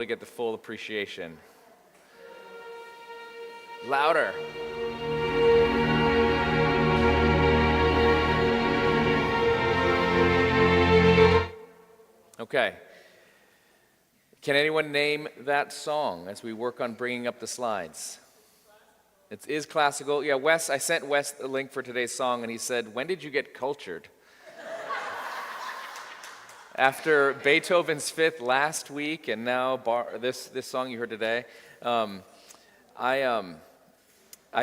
to get the full appreciation. Louder. Okay. Can anyone name that song as we work on bringing up the slides? It is classical. Yeah, I sent Wes the link for today's song, and he said, "When did you get cultured?" After Beethoven's Fifth last week, and now this song you heard today, I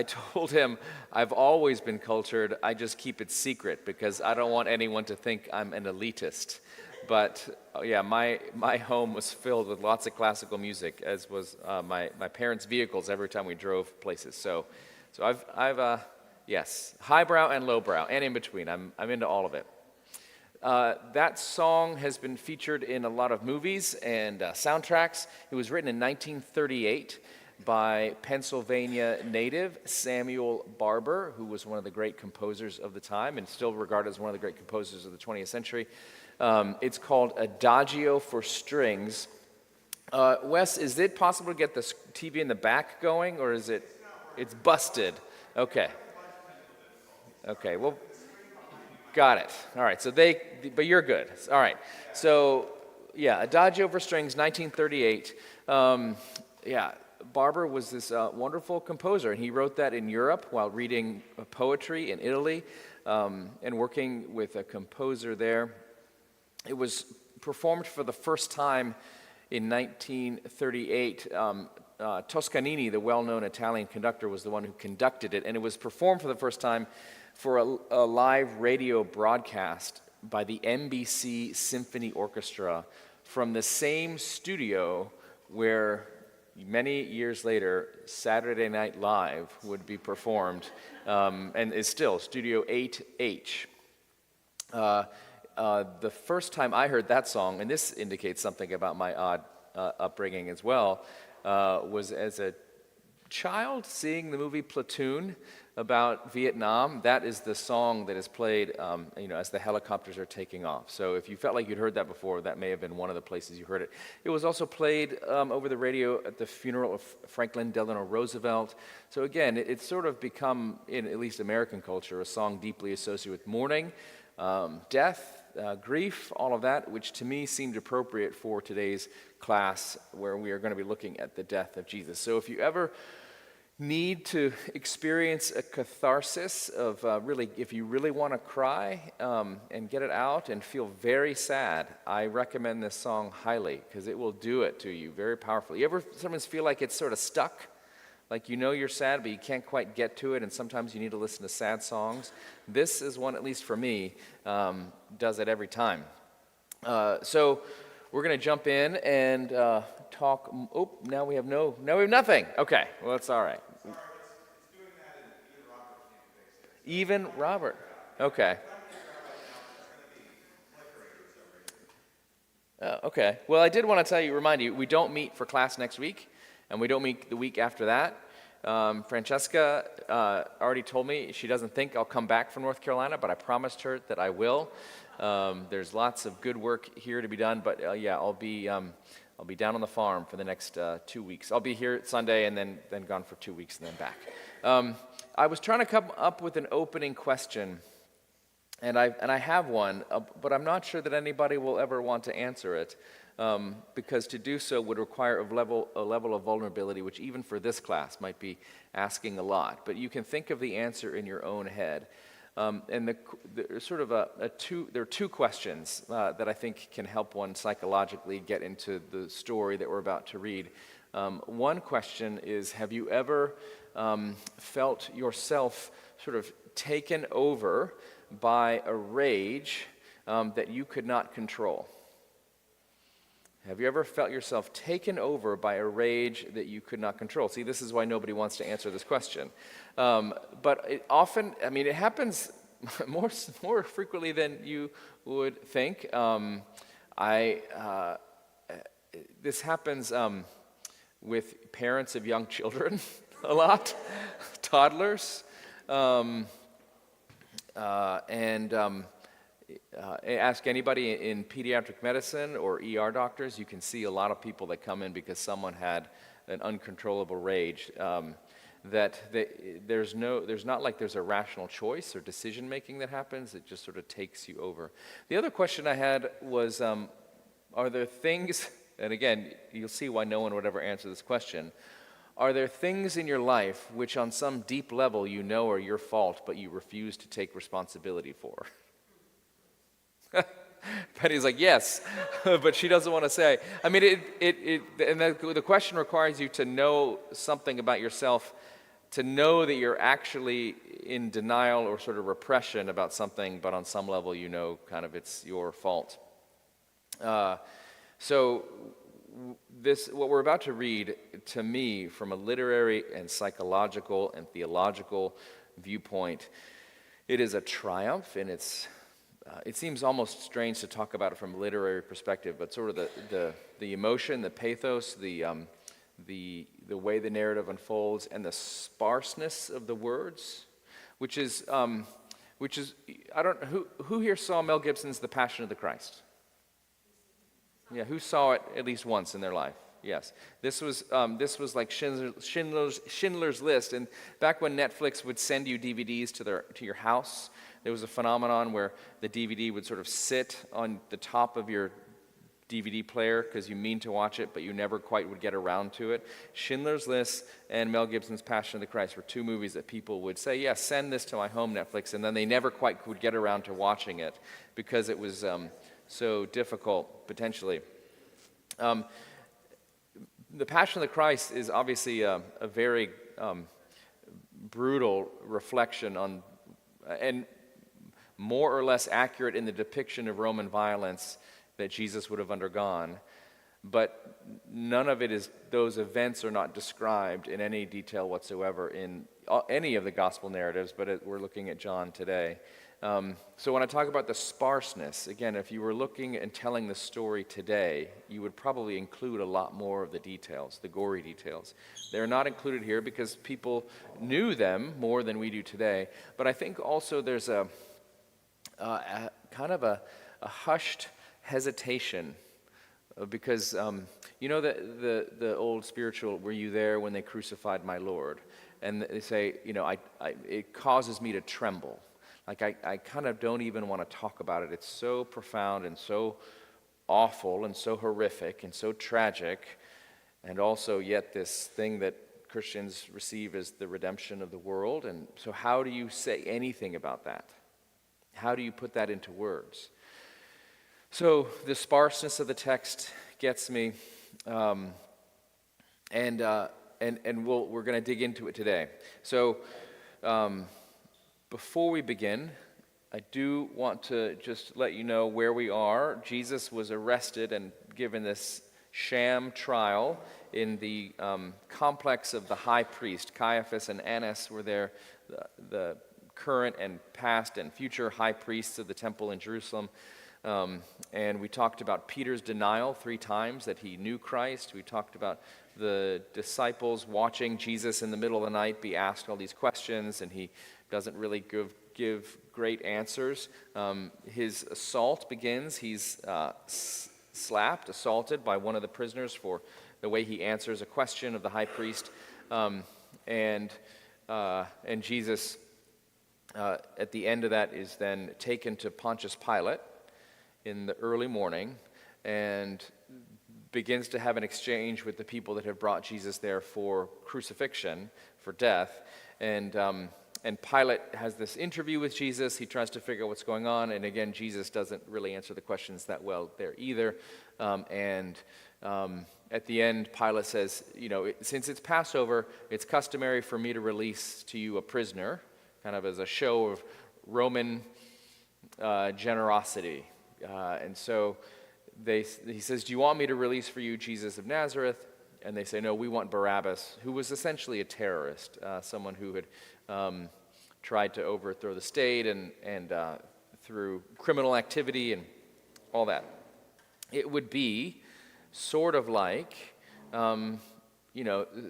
told him I've always been cultured. I just keep it secret because I don't want anyone to think I'm an elitist. But yeah, my home was filled with lots of classical music, as was my parents' vehicles every time we drove places. So I've yes, highbrow and lowbrow, and in between. I'm into all of it. That song has been featured in a lot of movies and soundtracks. It was written in 1938 by Pennsylvania native Samuel Barber, who was one of the great composers of the time and still regarded as one of the great composers of the 20th century. It's called Adagio for Strings. Wes, is it possible to get the TV in the back going, or is it? It's busted. Okay. Okay, well, got it. All right, but you're good. All right. So, yeah, Adagio for Strings, 1938. Barber was this wonderful composer, and he wrote that in Europe while reading poetry in Italy and working with a composer there. It was performed for the first time in 1938. Toscanini, the well-known Italian conductor, was the one who conducted it, and it was performed for the first time for a live radio broadcast by the NBC Symphony Orchestra from the same studio where many years later Saturday Night Live would be performed, and is still Studio 8H. The first time I heard that song, and this indicates something about my odd upbringing as well, was as a child seeing the movie Platoon about Vietnam. That is the song that is played as the helicopters are taking off. So if you felt like you'd heard that before, that may have been one of the places you heard it. It was also played over the radio at the funeral of Franklin Delano Roosevelt. So again, it's sort of become, in at least American culture, a song deeply associated with mourning, death, grief, all of that, which to me seemed appropriate for today's class where we are going to be looking at the death of Jesus. So if you ever need to experience a catharsis of if you really want to cry and get it out and feel very sad, I recommend this song highly because it will do it to you very powerfully. You ever sometimes feel like it's sort of stuck? Like you know you're sad, but you can't quite get to it, and sometimes you need to listen to sad songs. This is one, at least for me, does it every time. So we're going to jump in and talk. Oh, now we have nothing. Okay, well, it's all right. Sorry, it's doing that, and even Robert can't fix it. Even Robert. Okay. Okay. Well, I did want to remind you, we don't meet for class next week, and we don't meet the week after that. Francesca already told me she doesn't think I'll come back from North Carolina, but I promised her that I will. There's lots of good work here to be done, but I'll be down on the farm for the next 2 weeks. I'll be here Sunday and then gone for 2 weeks and then back. I was trying to come up with an opening question, and I have one, but I'm not sure that anybody will ever want to answer it, because to do so would require a level of vulnerability, which even for this class might be asking a lot. But you can think of the answer in your own head. And there are two questions that I think can help one psychologically get into the story that we're about to read. One question is, have you ever felt yourself sort of taken over by a rage that you could not control? Have you ever felt yourself taken over by a rage that you could not control? See, this is why nobody wants to answer this question. But it often, it happens more frequently than you would think. This happens with parents of young children a lot, toddlers, and Ask anybody in pediatric medicine or ER doctors, you can see a lot of people that come in because someone had an uncontrollable rage. There's not like there's a rational choice or decision making that happens. It just sort of takes you over. The other question I had was, are there things, and again, you'll see why no one would ever answer this question, are there things in your life which on some deep level you know are your fault, but you refuse to take responsibility for? Penny's like, yes, but she doesn't want to say. I mean, the question requires you to know something about yourself, to know that you're actually in denial or sort of repression about something, but on some level you know kind of it's your fault. So what we're about to read, to me, from a literary and psychological and theological viewpoint, it is a triumph, and it seems almost strange to talk about it from a literary perspective, but sort of the emotion, the pathos, the way the narrative unfolds, and the sparseness of the words, which is I don't who here saw Mel Gibson's The Passion of the Christ? Yeah, who saw it at least once in their life? Yes, this was like Schindler's List, and back when Netflix would send you DVDs to your house, there was a phenomenon where the DVD would sort of sit on the top of your DVD player because you mean to watch it, but you never quite would get around to it. Schindler's List and Mel Gibson's Passion of the Christ were two movies that people would say, yes, send this to my home Netflix, and then they never quite would get around to watching it because it was so difficult, potentially. The Passion of the Christ is obviously a very brutal reflection on, and more or less accurate in the depiction of Roman violence that Jesus would have undergone, but none of it is, those events are not described in any detail whatsoever in any of the gospel narratives, but we're looking at John today. So when I talk about the sparseness, again, if you were looking and telling the story today, you would probably include a lot more of the details, the gory details. They're not included here because people knew them more than we do today, but I think also there's a kind of a hushed hesitation because you know the old spiritual, were you there when they crucified my Lord? And they say, you know, it causes me to tremble. Like I kind of don't even want to talk about it. It's so profound and so awful and so horrific and so tragic, and also yet this thing that Christians receive as the redemption of the world. And so how do you say anything about that? How do you put that into words? So the sparseness of the text gets me, and we're going to dig into it today. So before we begin, I do want to just let you know where we are. Jesus was arrested and given this sham trial in the complex of the high priest. Caiaphas and Annas were there, the current and past and future high priests of the temple in Jerusalem. And we talked about Peter's denial 3 times that he knew Christ. We talked about the disciples watching Jesus in the middle of the night be asked all these questions, and he doesn't really give great answers. His assault begins. He's assaulted by one of the prisoners for the way he answers a question of the high priest. And Jesus, at the end of that, is then taken to Pontius Pilate in the early morning and begins to have an exchange with the people that have brought Jesus there for crucifixion, for death. And Pilate has this interview with Jesus. He tries to figure out what's going on. And again, Jesus doesn't really answer the questions that well there either. At the end, Pilate says, you know, since it's Passover, it's customary for me to release to you a prisoner, kind of as a show of Roman generosity. And so he says, do you want me to release for you Jesus of Nazareth? And they say, no, we want Barabbas, who was essentially a terrorist, someone who had tried to overthrow the state and through criminal activity and all that. It would be sort of like,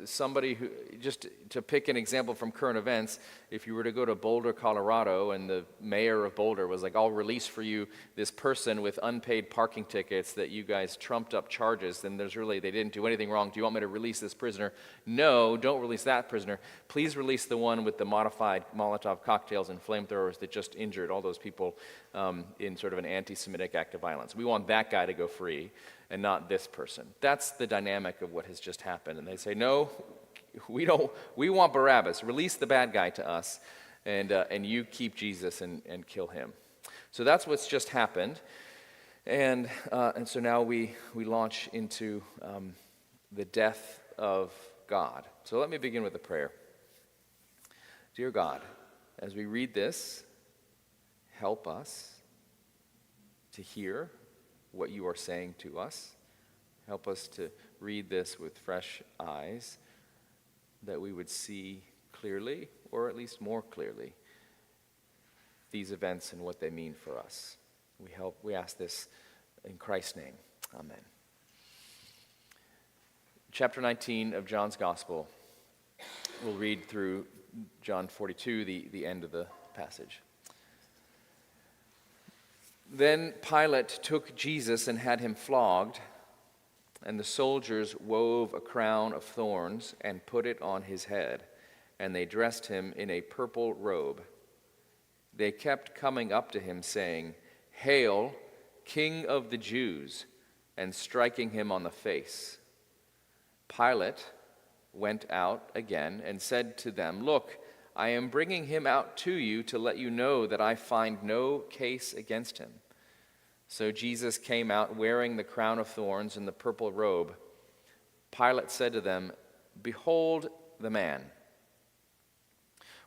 somebody who, just to pick an example from current events, if you were to go to Boulder, Colorado, and the mayor of Boulder was like, I'll release for you this person with unpaid parking tickets that you guys trumped up charges, then they didn't do anything wrong. Do you want me to release this prisoner? No, don't release that prisoner. Please release the one with the modified Molotov cocktails and flamethrowers that just injured all those people in sort of an anti-Semitic act of violence. We want that guy to go free and not this person. That's the dynamic of what has just happened. And they say, no, we want Barabbas. Release the bad guy to us, and you keep Jesus and kill him. So that's what's just happened. And so now we launch into the death of God. So let me begin with a prayer. Dear God, as we read this, help us to hear what you are saying to us. Help us to read this with fresh eyes, that we would see clearly, or at least more clearly, these events and what they mean for us. We ask this in Christ's name. Amen. Chapter 19 of John's Gospel. We'll read through John 42, the end of the passage. Then Pilate took Jesus and had him flogged, and the soldiers wove a crown of thorns and put it on his head, and they dressed him in a purple robe. They kept coming up to him, saying, "Hail, King of the Jews," and striking him on the face. Pilate went out again and said to them, "Look, I am bringing him out to you to let you know that I find no case against him." So Jesus came out wearing the crown of thorns and the purple robe. Pilate said to them, "Behold the man."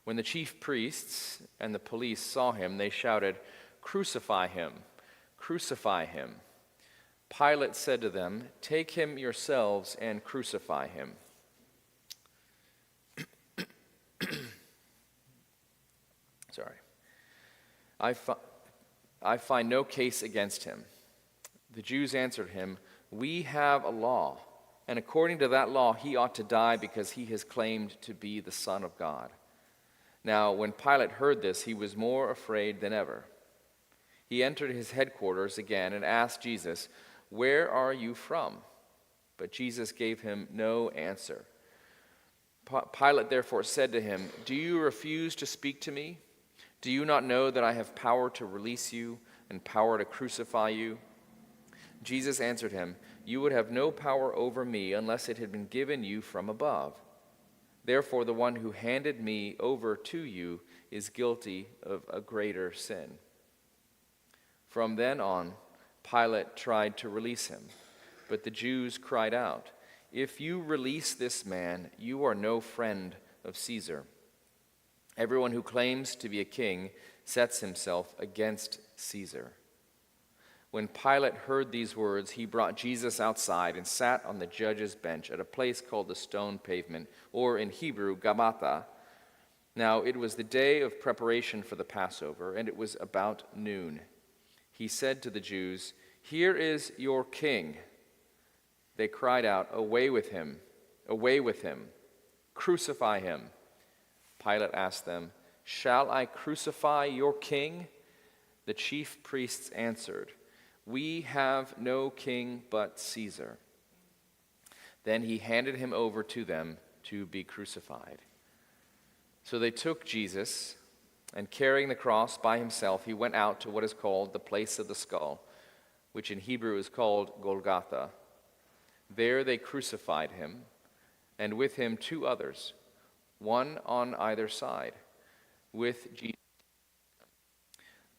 When the chief priests and the police saw him, they shouted, "Crucify him! Crucify him!" Pilate said to them, "Take him yourselves and crucify him." Sorry. I find no case against him. The Jews answered him, "We have a law, and according to that law he ought to die because he has claimed to be the Son of God." Now, when Pilate heard this, he was more afraid than ever. He entered his headquarters again and asked Jesus, "Where are you from?" But Jesus gave him no answer. Pilate therefore said to him, "Do you refuse to speak to me? Do you not know that I have power to release you and power to crucify you?" Jesus answered him, "You would have no power over me unless it had been given you from above. Therefore, the one who handed me over to you is guilty of a greater sin." From then on, Pilate tried to release him, but the Jews cried out, "If you release this man, you are no friend of Caesar. Everyone who claims to be a king sets himself against Caesar." When Pilate heard these words, he brought Jesus outside and sat on the judge's bench at a place called the Stone Pavement, or in Hebrew, Gabbatha. Now it was the day of preparation for the Passover, and it was about noon. He said to the Jews, "Here is your king." They cried out, "Away with him! Away with him! Crucify him!" Pilate asked them, "Shall I crucify your king?" The chief priests answered, "We have no king but Caesar." Then he handed him over to them to be crucified. So they took Jesus, and carrying the cross by himself, he went out to what is called the place of the skull, which in Hebrew is called Golgotha. There they crucified him, and with him two others, one on either side, with Jesus.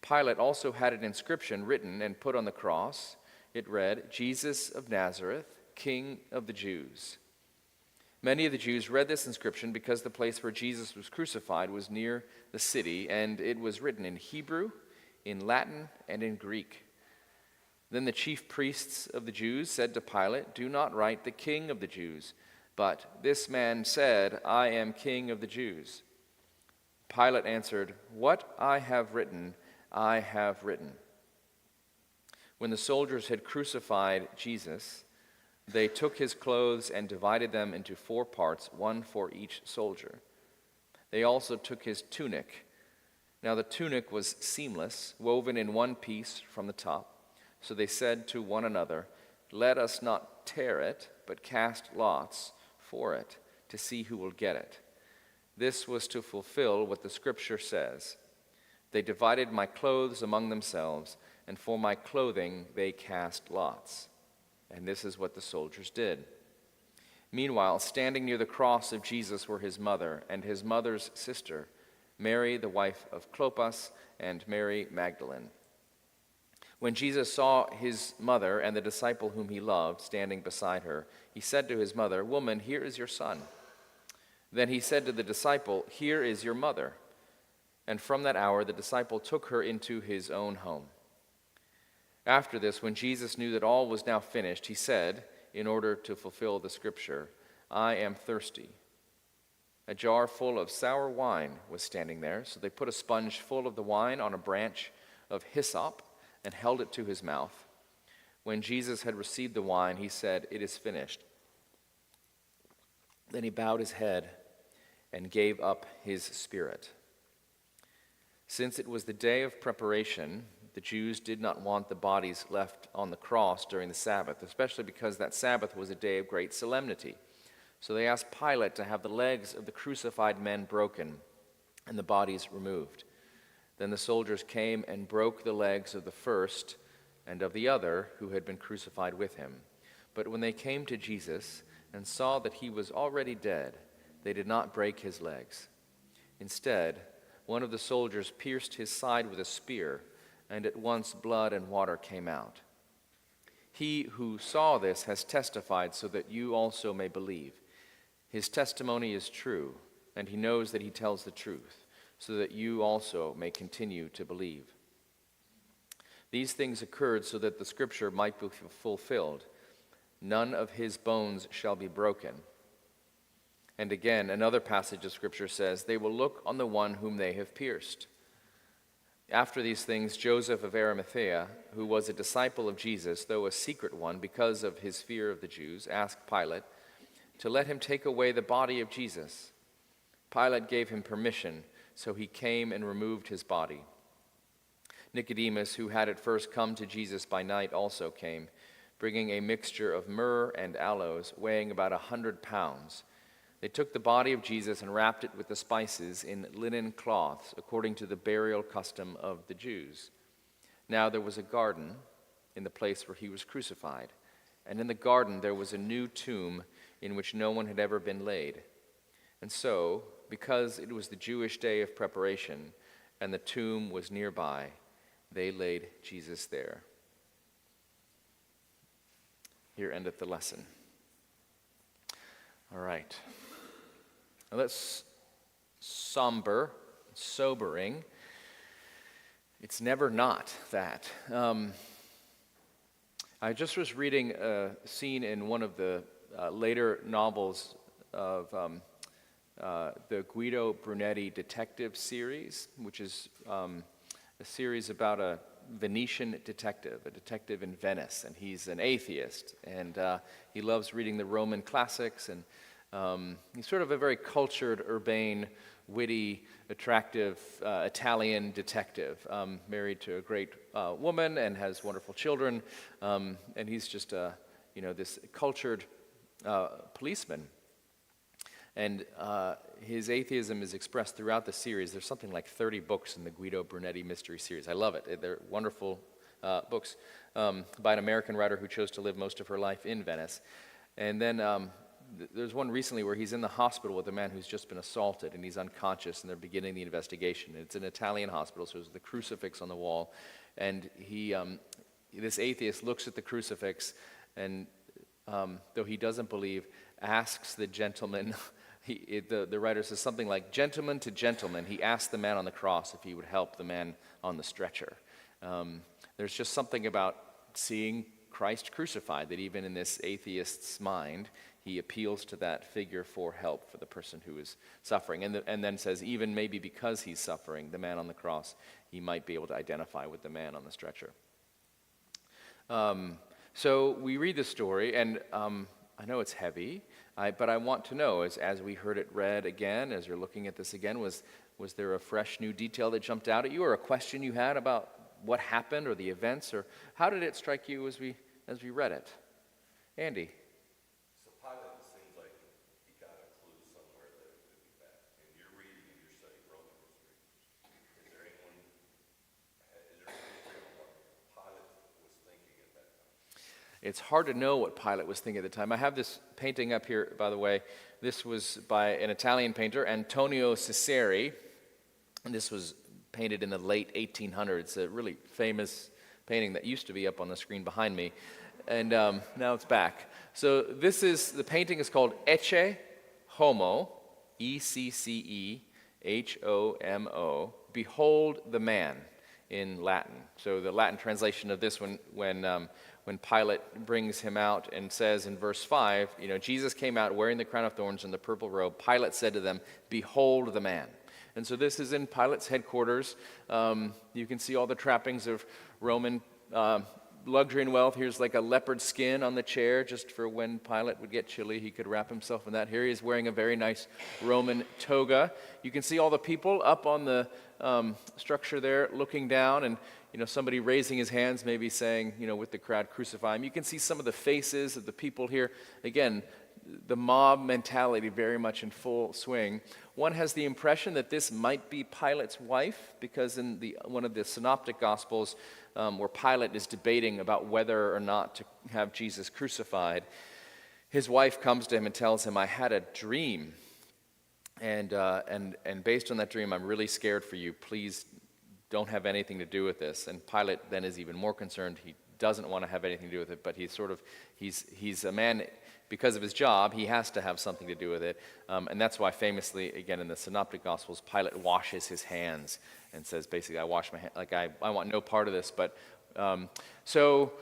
Pilate also had an inscription written and put on the cross. It read, "Jesus of Nazareth, King of the Jews." Many of the Jews read this inscription because the place where Jesus was crucified was near the city, and it was written in Hebrew, in Latin, and in Greek. Then the chief priests of the Jews said to Pilate, "Do not write the King of the Jews, but this man said, 'I am King of the Jews.'" Pilate answered, "What I have written, I have written." When the soldiers had crucified Jesus, They took his clothes and divided them into 4 parts, one for each soldier. They also took his tunic. Now the tunic was seamless, woven in one piece from the top. So they said to one another, "Let us not tear it, but cast lots for it, to see who will get it." This was to fulfill what the scripture says. They divided my clothes among themselves, and for my clothing they cast lots. And this is what the soldiers did. Meanwhile, standing near the cross of Jesus were his mother and his mother's sister, Mary, the wife of Clopas, and Mary Magdalene. When Jesus saw his mother and the disciple whom he loved standing beside her, he said to his mother, "Woman, here is your son." Then he said to the disciple, "Here is your mother." And from that hour the disciple took her into his own home. After this, when Jesus knew that all was now finished, he said, in order to fulfill the scripture, "I am thirsty." A jar full of sour wine was standing there, so they put a sponge full of the wine on a branch of hyssop and held it to his mouth. When Jesus had received the wine, he said, "It is finished." Then he bowed his head and gave up his spirit. Since it was the day of preparation, the Jews did not want the bodies left on the cross during the Sabbath, especially because that Sabbath was a day of great solemnity. So they asked Pilate to have the legs of the crucified men broken and the bodies removed. Then the soldiers came and broke the legs of the first and of the other who had been crucified with him. But when they came to Jesus and saw that he was already dead, they did not break his legs. Instead, one of the soldiers pierced his side with a spear, and at once blood and water came out. He who saw this has testified so that you also may believe. His testimony is true, and he knows that he tells the truth, so that you also may continue to believe. These things occurred so that the scripture might be fulfilled. None of his bones shall be broken. And again, another passage of scripture says, "They will look on the one whom they have pierced." After these things, Joseph of Arimathea, who was a disciple of Jesus, though a secret one because of his fear of the Jews, asked Pilate to let him take away the body of Jesus. Pilate gave him permission, so he came and removed his body. Nicodemus, who had at first come to Jesus by night, also came, bringing a mixture of myrrh and aloes, weighing about 100 pounds. They took the body of Jesus and wrapped it with the spices in linen cloths, according to the burial custom of the Jews. Now there was a garden in the place where he was crucified, and in the garden there was a new tomb in which no one had ever been laid. And so, because it was the Jewish day of preparation, and the tomb was nearby, they laid Jesus there. Here endeth the lesson. All right. Now that's sobering. It's never not that. I just was reading a scene in one of the later novels of the Guido Brunetti detective series, which is a series about a Venetian detective, a detective in Venice, and he's an atheist, and he loves reading the Roman classics, and he's sort of a very cultured, urbane, witty, attractive Italian detective, married to a great woman and has wonderful children, and he's just this cultured policeman. And his atheism is expressed throughout the series. There's something like 30 books in the Guido Brunetti mystery series. I love it. They're wonderful books by an American writer who chose to live most of her life in Venice. And then there's one recently where he's in the hospital with a man who's just been assaulted, and he's unconscious, and they're beginning the investigation. It's an Italian hospital, so there's the crucifix on the wall. And this atheist looks at the crucifix, and though he doesn't believe, asks the gentleman, the writer says something like, "Gentleman to gentleman," he asked the man on the cross if he would help the man on the stretcher. There's just something about seeing Christ crucified that even in this atheist's mind, he appeals to that figure for help for the person who is suffering. And then says, even maybe because he's suffering, the man on the cross, he might be able to identify with the man on the stretcher. So we read the story, and I know it's heavy, but I want to know, as we heard it read again, as you're looking at this again, was there a fresh new detail that jumped out at you, or a question you had about what happened, or the events, or how did it strike you as we read it? Andy? So Pilate seems like he got a clue somewhere that it could be bad. And you're reading and you're studying Roman history. Is there any history on what Pilate was thinking at that time? It's hard to know what Pilate was thinking at the time. I have this painting up here, by the way. This was by an Italian painter, Antonio Cesari. And this was painted in the late 1800s, a really famous painting that used to be up on the screen behind me. And now it's back. So the painting is called Ecce Homo, Eccehomo, Behold the Man in Latin. So the Latin translation of this when Pilate brings him out and says in verse 5, Jesus came out wearing the crown of thorns and the purple robe. Pilate said to them, Behold the man. And so this is in Pilate's headquarters. You can see all the trappings of Roman luxury and wealth. Here's like a leopard skin on the chair, just for when Pilate would get chilly, he could wrap himself in that. Here he is wearing a very nice Roman toga. You can see all the people up on the structure there looking down, and somebody raising his hands, maybe saying, with the crowd, crucify him. You can see some of the faces of the people here. Again, the mob mentality very much in full swing. One has the impression that this might be Pilate's wife, because in one of the synoptic gospels, where Pilate is debating about whether or not to have Jesus crucified, his wife comes to him and tells him, I had a dream, and based on that dream, I'm really scared for you. Please don't have anything to do with this. And Pilate then is even more concerned. He doesn't want to have anything to do with it, but he's a man. Because of his job, he has to have something to do with it. And that's why famously, again, in the Synoptic Gospels, Pilate washes his hands and says, basically, I wash my hands, like I want no part of this. But so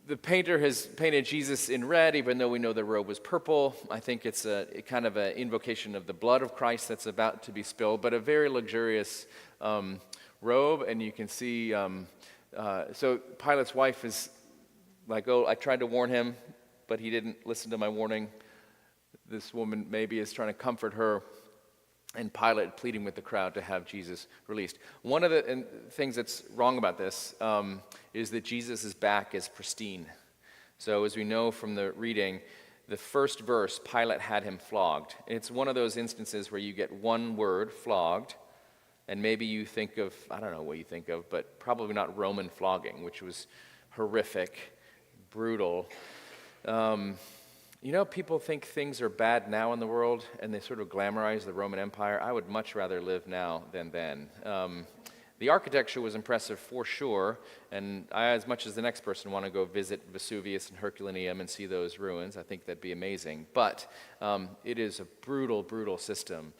the painter has painted Jesus in red, even though we know the robe was purple. I think it's a kind of an invocation of the blood of Christ that's about to be spilled, but a very luxurious robe. And you can see, so Pilate's wife is like, oh, I tried to warn him, but he didn't listen to my warning. This woman maybe is trying to comfort her, and Pilate pleading with the crowd to have Jesus released. One of the things that's wrong about this is that Jesus' back is pristine. So as we know from the reading, the first verse, Pilate had him flogged. It's one of those instances where you get one word, flogged, and maybe you think of, I don't know what you think of, but probably not Roman flogging, which was horrific, brutal. People think things are bad now in the world, and they sort of glamorize the Roman Empire. I would much rather live now than then. The architecture was impressive for sure, and I, as much as the next person, want to go visit Vesuvius and Herculaneum and see those ruins. I think that'd be amazing. But it is a brutal, brutal system.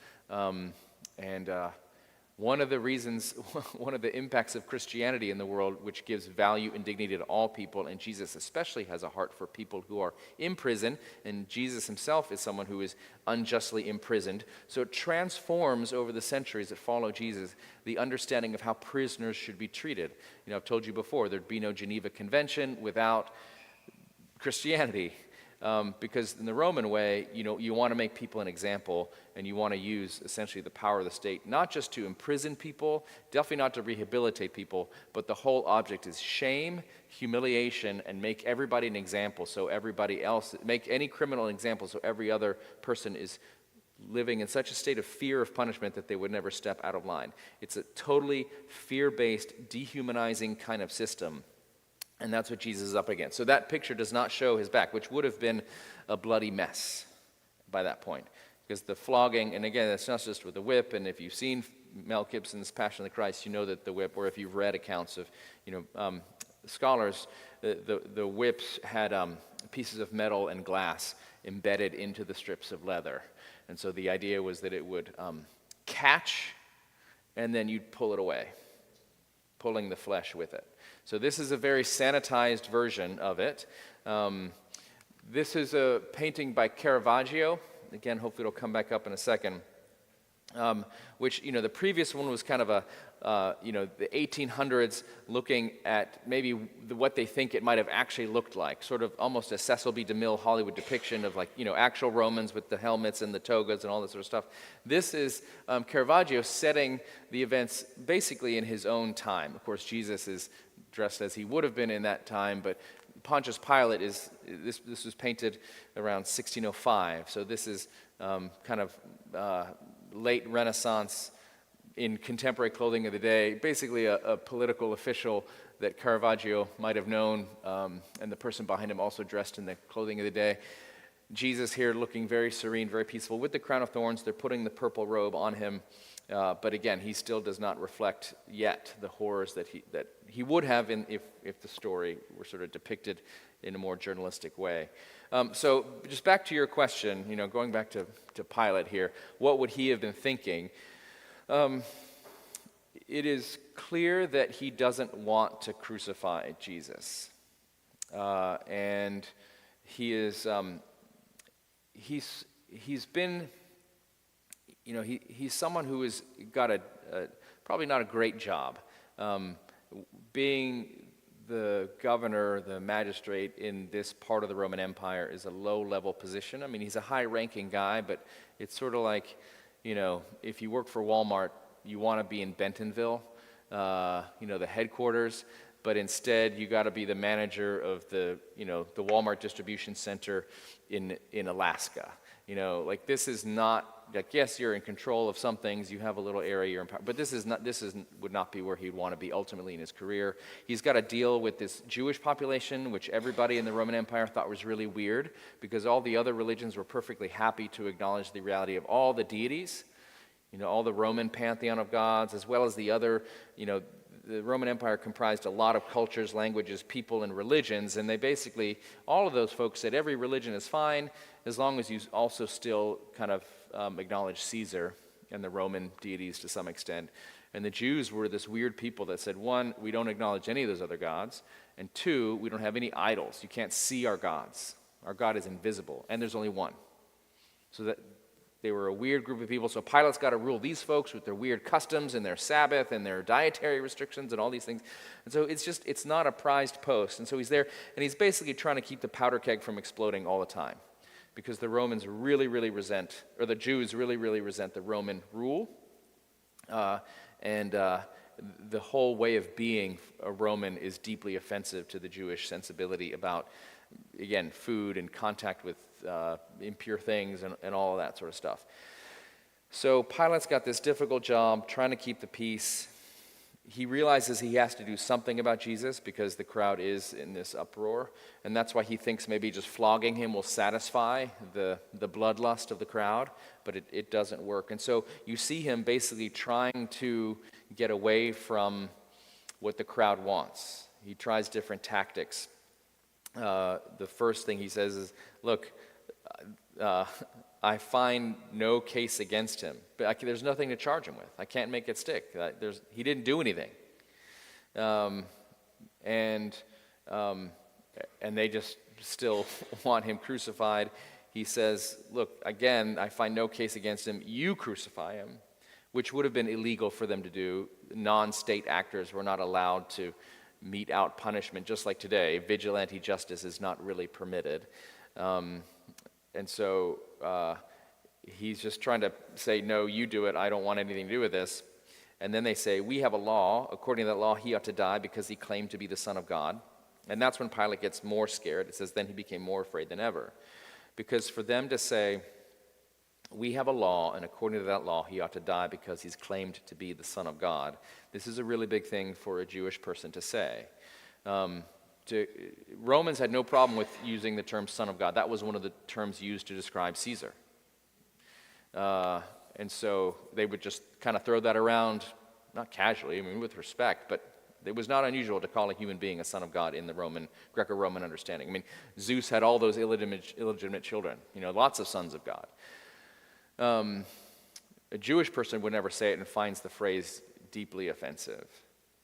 One of the impacts of Christianity in the world, which gives value and dignity to all people, and Jesus especially has a heart for people who are in prison, and Jesus himself is someone who is unjustly imprisoned. So it transforms over the centuries that follow Jesus the understanding of how prisoners should be treated. I've told you before, there'd be no Geneva Convention without Christianity. Because in the Roman way, you want to make people an example, and you want to use essentially the power of the state, not just to imprison people, definitely not to rehabilitate people, but the whole object is shame, humiliation, and make everybody an example so everybody else, make any criminal an example so every other person is living in such a state of fear of punishment that they would never step out of line. It's a totally fear-based, dehumanizing kind of system. And that's what Jesus is up against. So that picture does not show his back, which would have been a bloody mess by that point. Because the flogging, and again, it's not just with the whip, and if you've seen Mel Gibson's Passion of the Christ, you know that the whip, or if you've read accounts of, scholars, the whips had pieces of metal and glass embedded into the strips of leather. And so the idea was that it would catch, and then you'd pull it away, pulling the flesh with it. So this is a very sanitized version of it. This is a painting by Caravaggio. Again, hopefully it'll come back up in a second. which, the previous one was kind of the 1800s looking at maybe what they think it might have actually looked like, sort of almost a Cecil B. DeMille Hollywood depiction of actual Romans with the helmets and the togas and all this sort of stuff. This is Caravaggio setting the events basically in his own time. Of course, Jesus is dressed as he would have been in that time, but Pontius Pilate this was painted around 1605, so this is kind of late Renaissance in contemporary clothing of the day, basically a political official that Caravaggio might have known, and the person behind him also dressed in the clothing of the day. Jesus here looking very serene, very peaceful, with the crown of thorns. They're putting the purple robe on him, but again, he still does not reflect yet the horrors that he would have if the story were sort of depicted in a more journalistic way. So just back to your question, going back to Pilate here, what would he have been thinking? It is clear that he doesn't want to crucify Jesus, and he is he's been, he's someone who has got a probably not a great job, being the governor, the magistrate in this part of the Roman Empire is a low-level position. I mean, he's a high-ranking guy, but it's sort of like, if you work for Walmart, you want to be in Bentonville, the headquarters, but instead you got to be the manager of the Walmart distribution center in Alaska. This is not, yes, you're in control of some things, you have a little area you're in power, but would not be where he'd want to be ultimately in his career. He's got to deal with this Jewish population, which everybody in the Roman Empire thought was really weird, because all the other religions were perfectly happy to acknowledge the reality of all the deities, all the Roman pantheon of gods, as well as the other, the Roman Empire comprised a lot of cultures, languages, people, and religions, and they basically, all of those folks said every religion is fine as long as you also still kind of acknowledge Caesar and the Roman deities to some extent. And the Jews were this weird people that said, one, we don't acknowledge any of those other gods, and two, we don't have any idols. You can't see our gods. Our God is invisible, and there's only one. So that they were a weird group of people, so Pilate's got to rule these folks with their weird customs and their Sabbath and their dietary restrictions and all these things. And so it's not a prized post. And so he's there, and he's basically trying to keep the powder keg from exploding all the time, because the Romans really, really resent, or the Jews really, really resent the Roman rule. And the whole way of being a Roman is deeply offensive to the Jewish sensibility about, again, food and contact with impure things and all of that sort of stuff. So Pilate's got this difficult job trying to keep the peace. He realizes he has to do something about Jesus because the crowd is in this uproar, and that's why he thinks maybe just flogging him will satisfy the bloodlust of the crowd, but it doesn't work. And so you see him basically trying to get away from what the crowd wants. He tries different tactics. The first thing he says is, look, I find no case against him, but there's nothing to charge him with. I can't make it stick. He didn't do anything. And they just still want him crucified. He says, look, again, I find no case against him. You crucify him, which would have been illegal for them to do. Non-state actors were not allowed to mete out punishment, just like today. Vigilante justice is not really permitted. And so he's just trying to say, no, you do it. I don't want anything to do with this. And then they say, we have a law. According to that law, he ought to die because he claimed to be the Son of God. And that's when Pilate gets more scared. It says, then he became more afraid than ever. Because for them to say, we have a law, and according to that law, he ought to die because he's claimed to be the Son of God, this is a really big thing for a Jewish person to say. Romans had no problem with using the term Son of God. That was one of the terms used to describe Caesar. And so they would just kind of throw that around, not casually, I mean with respect, but it was not unusual to call a human being a son of God in the Greco-Roman understanding. I mean, Zeus had all those illegitimate children, lots of sons of God. A Jewish person would never say it and finds the phrase deeply offensive.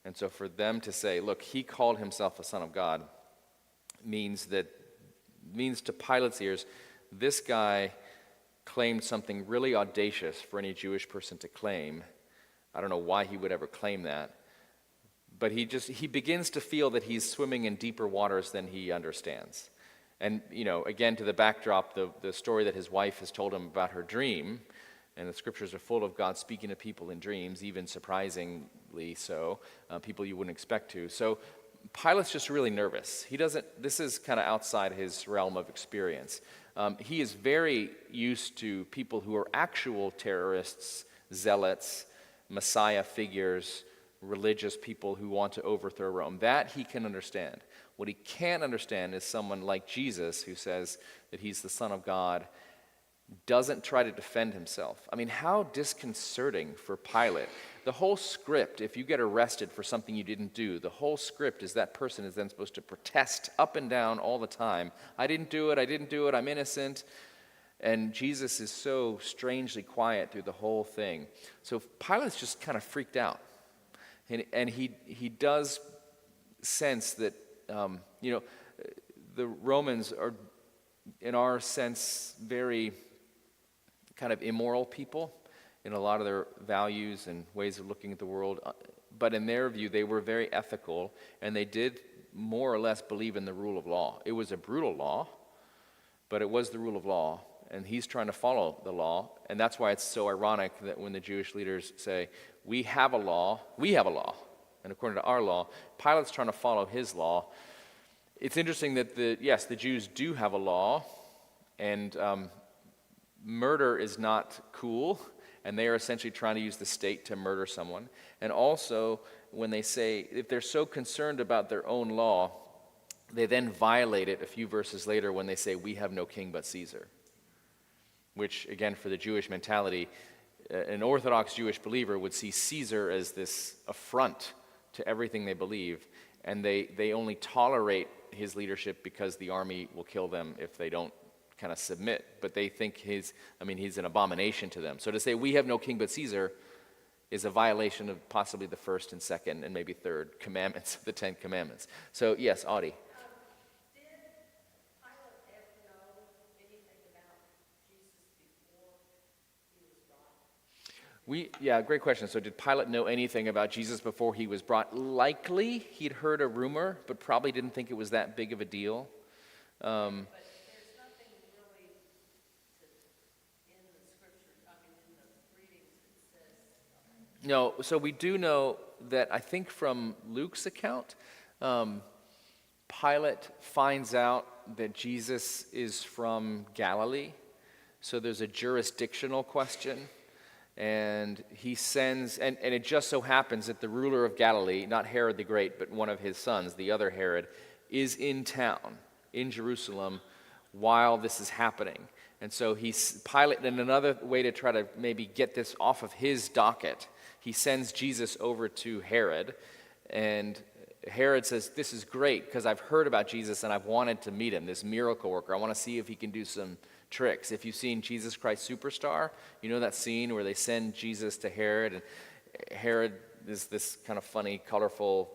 And so for them to say, look, he called himself a son of God, means to Pilate's ears, this guy claimed something really audacious for any Jewish person to claim. I don't know why he would ever claim that. But he begins to feel that he's swimming in deeper waters than he understands. And, again, to the backdrop, the story that his wife has told him about her dream, and the scriptures are full of God speaking to people in dreams, even surprisingly so, people you wouldn't expect to. So Pilate's just really nervous. This is kind of outside his realm of experience. He is very used to people who are actual terrorists, zealots, Messiah figures, religious people who want to overthrow Rome. That he can understand. What he can't understand is someone like Jesus who says that he's the Son of God, doesn't try to defend himself. I mean, how disconcerting for Pilate. The whole script, if you get arrested for something you didn't do, the whole script is that person is then supposed to protest up and down all the time. I didn't do it, I'm innocent. And Jesus is so strangely quiet through the whole thing. So Pilate's just kind of freaked out. And he does sense that, the Romans are, in our sense, very kind of immoral people in a lot of their values and ways of looking at the world. But in their view, they were very ethical, and they did more or less believe in the rule of law. It was a brutal law, but it was the rule of law, and he's trying to follow the law. And that's why it's so ironic that when the Jewish leaders say, we have a law, and according to our law, Pilate's trying to follow his law. It's interesting that the Jews do have a law, and murder is not cool, and they are essentially trying to use the state to murder someone. And also, when they say, if they're so concerned about their own law, they then violate it a few verses later when they say, we have no king but Caesar. Which, again, for the Jewish mentality, an Orthodox Jewish believer would see Caesar as this affront to everything they believe, and they only tolerate his leadership because the army will kill them if they don't kind of submit. But they think he's an abomination to them. So to say, we have no king but Caesar, is a violation of possibly the first and second and maybe third commandments of the Ten Commandments. So, yes, Audie. Great question. So did Pilate know anything about Jesus before he was brought? Likely he'd heard a rumor, but probably didn't think it was that big of a deal. But there's nothing really in the scripture, in the readings that says. No, so we do know that, I think from Luke's account, Pilate finds out that Jesus is from Galilee. So there's a jurisdictional question. And he sends, and it just so happens that the ruler of Galilee, not Herod the Great, but one of his sons, the other Herod, is in town, in Jerusalem, while this is happening. And so Pilate, in another way to try to maybe get this off of his docket, he sends Jesus over to Herod, and Herod says, this is great, because I've heard about Jesus and I've wanted to meet him, this miracle worker. I want to see if he can do some tricks. If you've seen Jesus Christ Superstar, you know that scene where they send Jesus to Herod, and Herod is this kind of funny, colorful,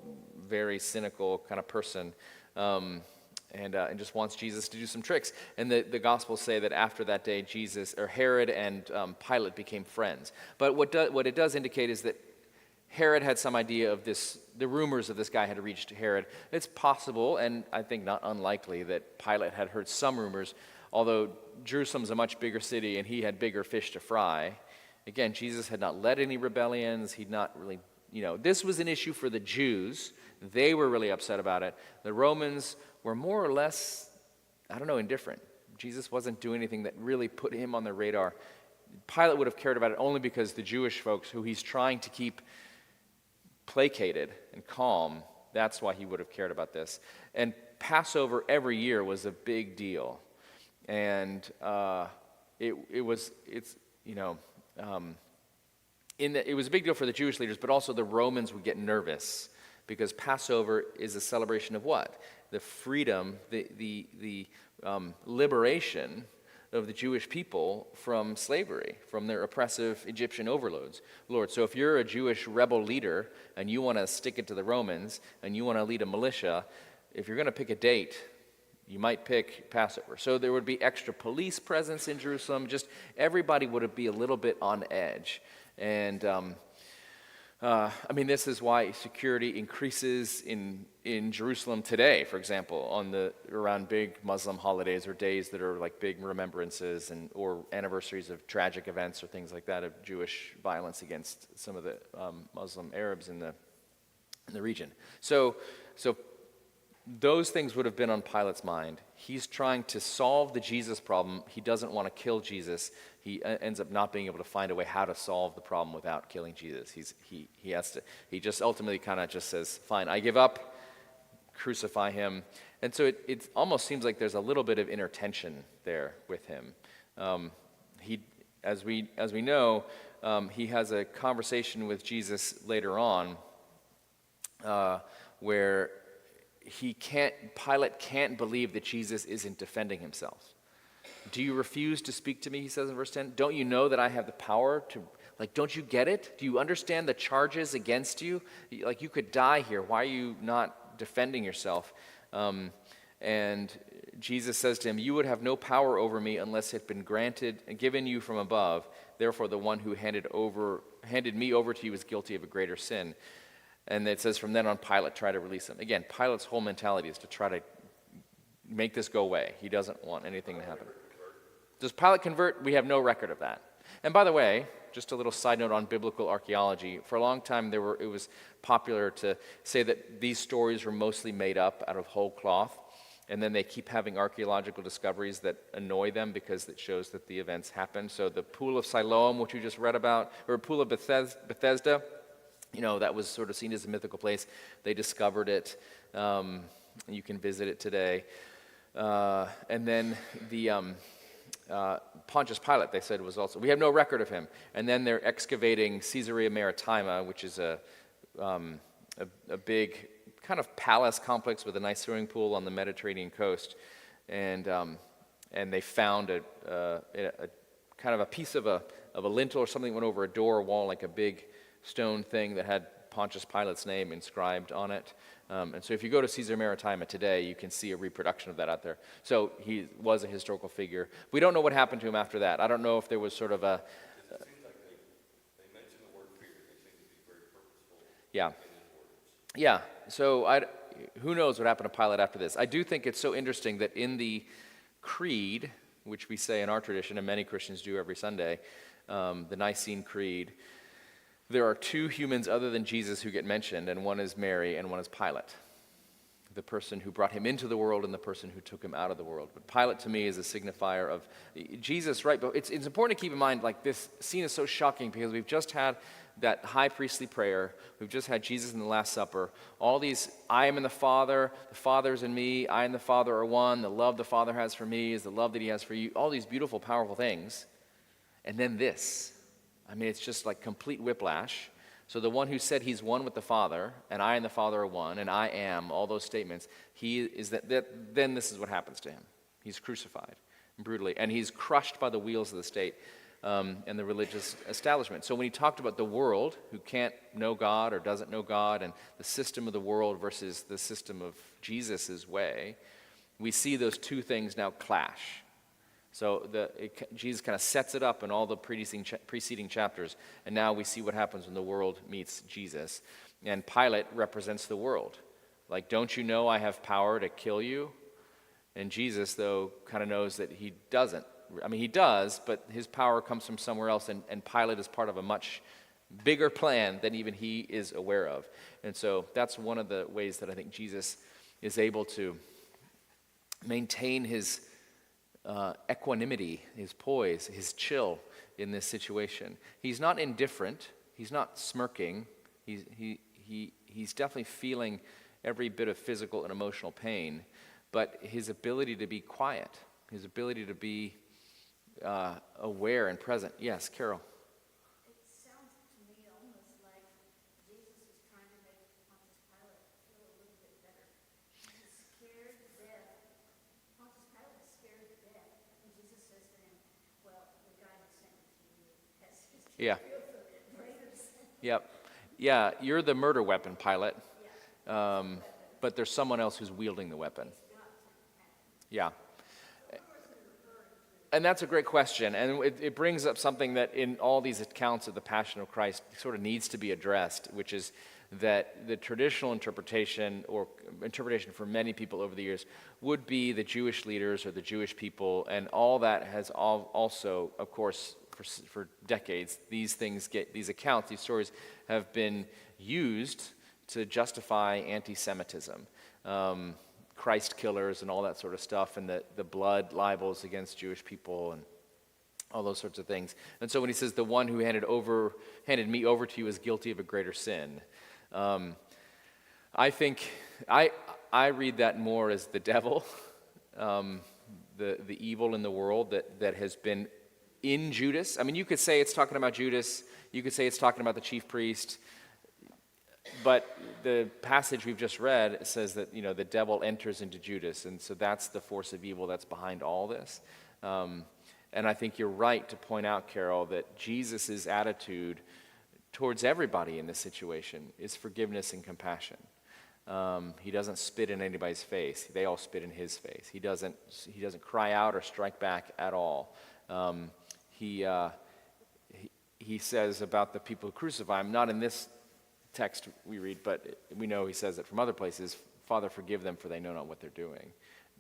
very cynical kind of person, and just wants Jesus to do some tricks. And the Gospels say that after that day, Herod and Pilate became friends. But what it does indicate is that Herod had some idea of this, the rumors of this guy had reached Herod. It's possible, and I think not unlikely, that Pilate had heard some rumors, although Jerusalem's a much bigger city and he had bigger fish to fry. Again, Jesus had not led any rebellions. He'd not really, this was an issue for the Jews. They were really upset about it. The Romans were more or less, indifferent. Jesus wasn't doing anything that really put him on the radar. Pilate would have cared about it only because the Jewish folks who he's trying to keep placated and calm, that's why he would have cared about this. And Passover every year was a big deal. And it was a big deal for the Jewish leaders, but also the Romans would get nervous because Passover is a celebration of what? The freedom, the liberation of the Jewish people from slavery, from their oppressive Egyptian overlords. So if you're a Jewish rebel leader and you want to stick it to the Romans and you want to lead a militia, if you're going to pick a date, You might pick Passover. So there would be extra police presence in Jerusalem. Just everybody would be a little bit on edge. And this is why security increases in Jerusalem today, for example, around big Muslim holidays or days that are like big remembrances or anniversaries of tragic events or things like that, of Jewish violence against some of the Muslim Arabs in the region. So those things would have been on Pilate's mind. He's trying to solve the Jesus problem. He doesn't want to kill Jesus. He ends up not being able to find a way how to solve the problem without killing Jesus. He has to. He just ultimately kind of just says, "Fine, I give up. Crucify him." And so it almost seems like there's a little bit of inner tension there with him. As we know, he has a conversation with Jesus later on, where Pilate can't believe that Jesus isn't defending himself. "Do you refuse to speak to me?" he says in verse 10. "Don't you know that I have the power to, don't you get it? Do you understand the charges against you? You could die here. Why are you not defending yourself?" And Jesus says to him, "You would have no power over me unless it had been granted and given you from above. Therefore, the one who handed me over to you is guilty of a greater sin." And it says, from then on, Pilate tried to release him. Again, Pilate's whole mentality is to try to make this go away. He doesn't want anything to happen. Does Pilate convert? We have no record of that. And by the way, just a little side note on biblical archaeology. For a long time, it was popular to say that these stories were mostly made up out of whole cloth. And then they keep having archaeological discoveries that annoy them because it shows that the events happened. So the Pool of Siloam, which we just read about, or Pool of Bethesda, that was sort of seen as a mythical place. They discovered it. You can visit it today. And then the Pontius Pilate, they said, was also, we have no record of him. And then they're excavating Caesarea Maritima, which is a big kind of palace complex with a nice swimming pool on the Mediterranean coast. And they found a kind of a piece of a lintel or something that went over a door or wall, like a big stone thing that had Pontius Pilate's name inscribed on it. And so if you go to Caesarea Maritima today, you can see a reproduction of that out there. So he was a historical figure. We don't know what happened to him after that. I don't know if there was sort of a... It seems like they mention the word fear. They seem to be very purposeful Yeah. in his words. Yeah, so who knows what happened to Pilate after this. I do think it's so interesting that in the creed, which we say in our tradition, and many Christians do every Sunday, the Nicene Creed, there are two humans other than Jesus who get mentioned, and one is Mary and one is Pilate, the person who brought him into the world and the person who took him out of the world. But Pilate, to me, is a signifier of Jesus, right? But it's important to keep in mind, this scene is so shocking because we've just had that high priestly prayer. We've just had Jesus in the Last Supper. All these, I am in the Father is in me, I and the Father are one, the love the Father has for me is the love that he has for you, all these beautiful, powerful things. And then this. It's just like complete whiplash. So the one who said he's one with the Father, and I and the Father are one, and I am, all those statements, then this is what happens to him. He's crucified brutally, and he's crushed by the wheels of the state and the religious establishment. So when he talked about the world, who can't know God or doesn't know God, and the system of the world versus the system of Jesus' way, we see those two things now clash. So Jesus kind of sets it up in all the preceding chapters, and now we see what happens when the world meets Jesus. And Pilate represents the world. Don't you know I have power to kill you? And Jesus, though, kind of knows that he doesn't. He does, but his power comes from somewhere else, and Pilate is part of a much bigger plan than even he is aware of. And so that's one of the ways that I think Jesus is able to maintain his equanimity, his poise, his chill in this situation. He's not indifferent. He's not smirking. He's definitely feeling every bit of physical and emotional pain, but his ability to be quiet, his ability to be aware and present. Yes, Carol. It sounds to me almost like Jesus is trying to make Pontius Pilate feel a little bit better. He's scared to death. Pontius Pilate is scared to death. And Jesus says to him, well, the guy who sent me to you has his Yeah. greater sin. Yep. Yeah, you're the murder weapon, Pilate. But there's someone else who's wielding the weapon. Yeah. And that's a great question, and it brings up something that in all these accounts of the Passion of Christ sort of needs to be addressed, which is that the traditional interpretation, or interpretation for many people over the years, would be the Jewish leaders or the Jewish people, and all that has also, of course, for decades, these accounts, these stories have been used to justify anti-Semitism. Christ killers and all that sort of stuff, and the blood libels against Jewish people and all those sorts of things. And so when he says the one who handed me over to you is guilty of a greater sin, I think I read that more as the devil, the evil in the world that has been in Judas. I mean, you could say it's talking about Judas. You could say it's talking about the chief priest. But the passage we've just read says that, the devil enters into Judas, and so that's the force of evil that's behind all this. And I think you're right to point out, Carol, that Jesus' attitude towards everybody in this situation is forgiveness and compassion. He doesn't spit in anybody's face. They all spit in his face. He doesn't cry out or strike back at all. He says about the people who crucify him, not in this text we read, but we know he says it from other places, Father, forgive them, for they know not what they're doing.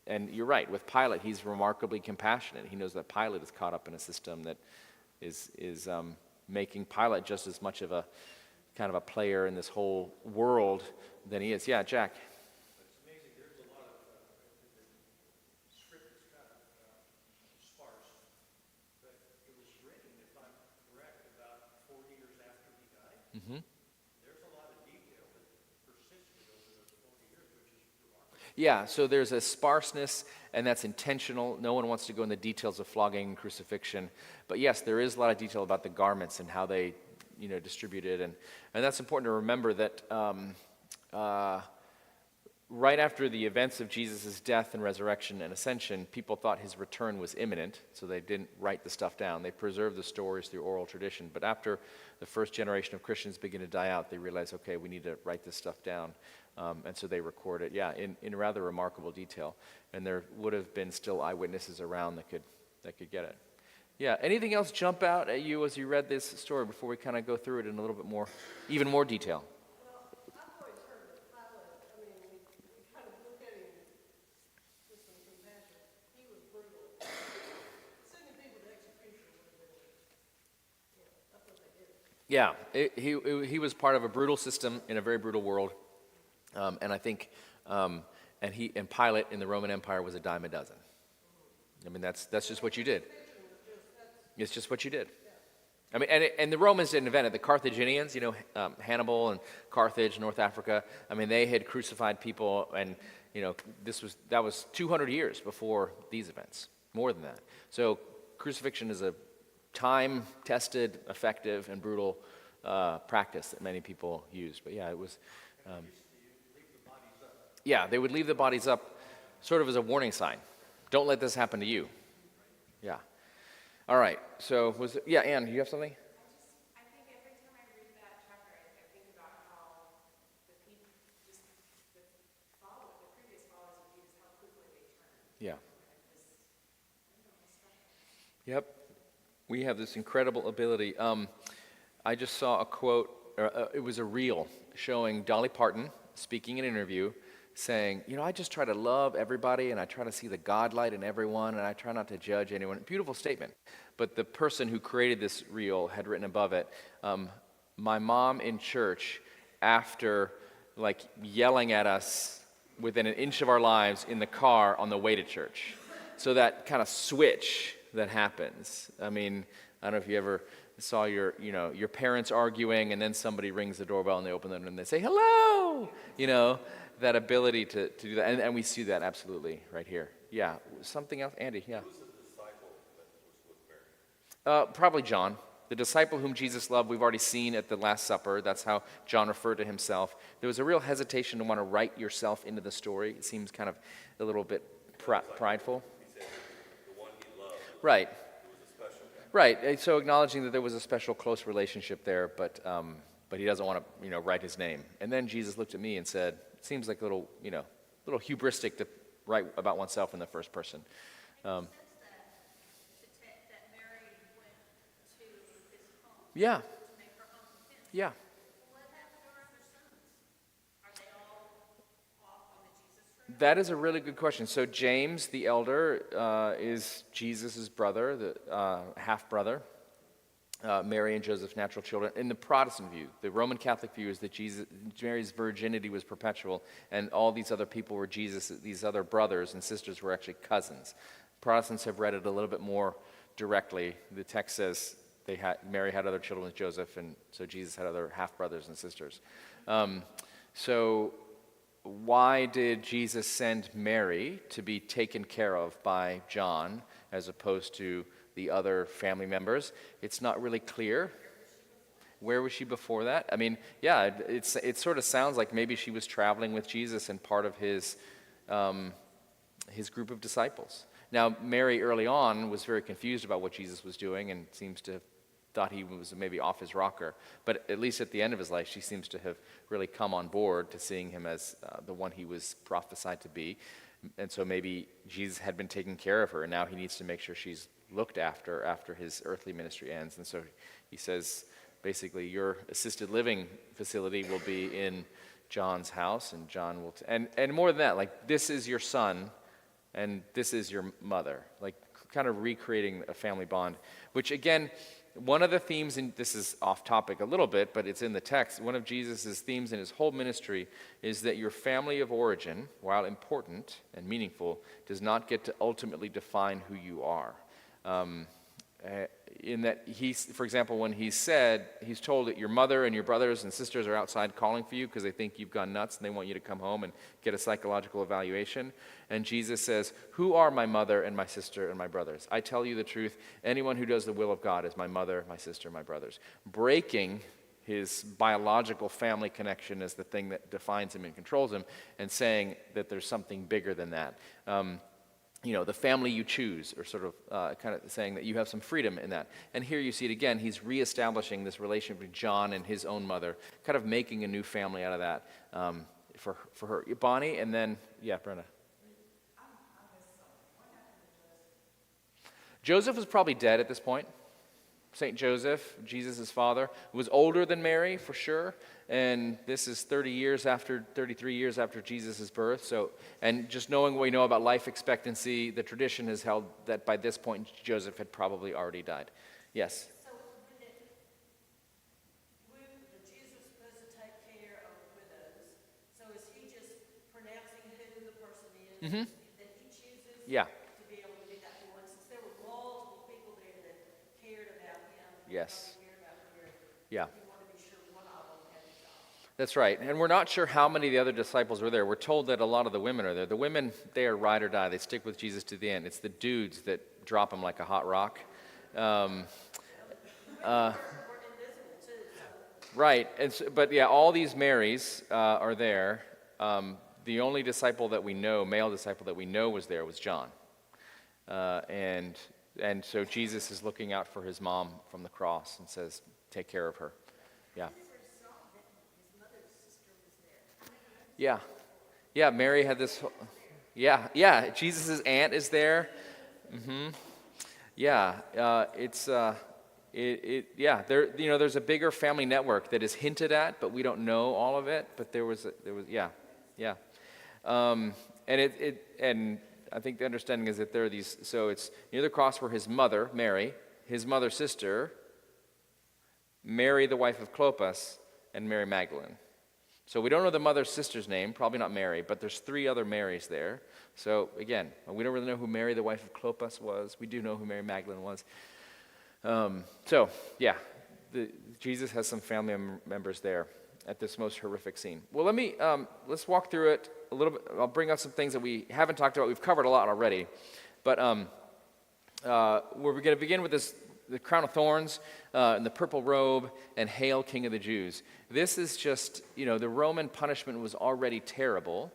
And you're right, with Pilate, he's remarkably compassionate. He knows that Pilate is caught up in a system that is making Pilate just as much of a kind of a player in this whole world than he is. Yeah, Jack. It's amazing. There's a lot of the script is kind of sparse, but it was written, if I'm correct, about 4 years after he died. Mm-hmm. There's a lot of detail that persisted over those 40 years, which is remarkable. Yeah, so there's a sparseness, and that's intentional. No one wants to go in the details of flogging and crucifixion. But yes, there is a lot of detail about the garments and how they, distributed. And that's important to remember that right after the events of Jesus' death and resurrection and ascension, people thought his return was imminent, so they didn't write the stuff down. They preserved the stories through oral tradition. But after the first generation of Christians begin to die out, they realize, okay, we need to write this stuff down. And so they record it, in rather remarkable detail. And there would have been still eyewitnesses around that could get it. Yeah, anything else jump out at you as you read this story before we kind of go through it in a little bit more, even more detail? Well, I've always heard that Pilate, we kind of look at him with some compassion. He was brutal. Sending people to execution would have been, that's what they did. Yeah, he was part of a brutal system in a very brutal world. And I think, and Pilate in the Roman Empire was a dime a dozen. I mean, that's just what you did. It's just what you did. I mean, and the Romans didn't invent it. The Carthaginians, Hannibal and Carthage, North Africa. I mean, they had crucified people, and that was 200 years before these events, more than that. So crucifixion is a time-tested, effective, and brutal practice that many people used. But yeah, it was. Yeah, they would leave the bodies up, sort of as a warning sign. Don't let this happen to you. Yeah. All right, so Ann, do you have something? I think every time I read that chapter, I think about how the people, just the previous followers of Jesus, how quickly they turned. Yeah. Yep. We have this incredible ability. I just saw a quote, it was a reel showing Dolly Parton speaking in an interview, saying, I just try to love everybody, and I try to see the God light in everyone, and I try not to judge anyone. Beautiful statement. But the person who created this reel had written above it, my mom in church, after yelling at us within an inch of our lives in the car on the way to church. So that kind of switch that happens. I mean, I don't know if you ever saw your parents arguing, and then somebody rings the doorbell, and they open it, and they say, hello! That ability to do that, and we see that absolutely right here. Yeah, something else, Andy, yeah. Who was the disciple that was with Mary? Probably John, the disciple whom Jesus loved. We've already seen at the Last Supper. That's how John referred to himself. There was a real hesitation to want to write yourself into the story. It seems kind of a little bit prideful. He said the one he loved. Right. It was a special guy. Right. So acknowledging that there was a special, close relationship there, but he doesn't want to, write his name. And then Jesus looked at me and said, "It seems like a little hubristic to write about oneself in the first person. And he says that Mary went to his home Yeah, to make her home with him. yeah. What happened to her other sons? Are they all off on the Jesus trail? That is a really good question. So James, the elder, is Jesus' brother, the half-brother. Mary and Joseph's natural children. In the Protestant view, the Roman Catholic view is that Mary's virginity was perpetual, and all these other people were these other brothers and sisters were actually cousins. Protestants have read it a little bit more directly. The text says Mary had other children with Joseph, and so Jesus had other half-brothers and sisters. So why did Jesus send Mary to be taken care of by John as opposed to the other family members? It's not really clear. Where was she before that? I mean, yeah, it sort of sounds like maybe she was traveling with Jesus and part of his group of disciples. Now, Mary early on was very confused about what Jesus was doing and seems to have thought he was maybe off his rocker. But at least at the end of his life, she seems to have really come on board to seeing him as the one he was prophesied to be. And so maybe Jesus had been taking care of her, and now he needs to make sure she's looked after his earthly ministry ends. And so he says, basically, your assisted living facility will be in John's house, and John will, and more than that, like, this is your son, and this is your mother, like kind of recreating a family bond, which again, one of the themes, and this is off topic a little bit, but it's in the text, one of Jesus' themes in his whole ministry is that your family of origin, while important and meaningful, does not get to ultimately define who you are. In that for example, when he's told that your mother and your brothers and sisters are outside calling for you because they think you've gone nuts and they want you to come home and get a psychological evaluation. And Jesus says, who are my mother and my sister and my brothers? I tell you the truth, anyone who does the will of God is my mother, my sister, my brothers. Breaking his biological family connection as the thing that defines him and controls him, and saying that there's something bigger than that. The family you choose, or sort of kind of saying that you have some freedom in that. And here you see it again, he's reestablishing this relationship between John and his own mother, kind of making a new family out of that for her. Bonnie, and then, yeah, Brenda. Joseph was probably dead at this point. St. Joseph, Jesus' father, was older than Mary, for sure. And this is 33 years after Jesus' birth. So, and just knowing what we know about life expectancy, the tradition has held that by this point, Joseph had probably already died. Yes? So Jesus doesn't take care of widows. So is he just pronouncing who the person is that he chooses Yeah. to be able to do that for? Since there were multiple people there that cared about him, Yes. cared about Mary, Yeah. you want to be sure one of them had a job. That's right. And we're not sure how many of the other disciples were there. We're told that a lot of the women are there. The women, they are ride or die. They stick with Jesus to the end. It's the dudes that drop him like a hot rock. Right. And so, but yeah, all these Marys are there. The only disciple that we know, male disciple that we know was there, was John. And so Jesus is looking out for his mom from the cross and says, take care of her. Yeah. Yeah. Yeah, Mary had this, yeah, Jesus' aunt is there. Yeah, there's a bigger family network that is hinted at, but we don't know all of it, but there was, yeah. And I think the understanding is that there are these, so it's near the cross were his mother, Mary, his mother's sister, Mary, the wife of Clopas, and Mary Magdalene. So we don't know the mother's sister's name, probably not Mary, but there's 3 other Marys there. So again, we don't really know who Mary, the wife of Clopas, was. We do know who Mary Magdalene was. Jesus has some family members there at this most horrific scene. Well, let's walk through it a little bit. I'll bring up some things that we haven't talked about. We've covered a lot already. But we're going to begin with the crown of thorns and the purple robe and Hail, King of the Jews. This is just, the Roman punishment was already terrible.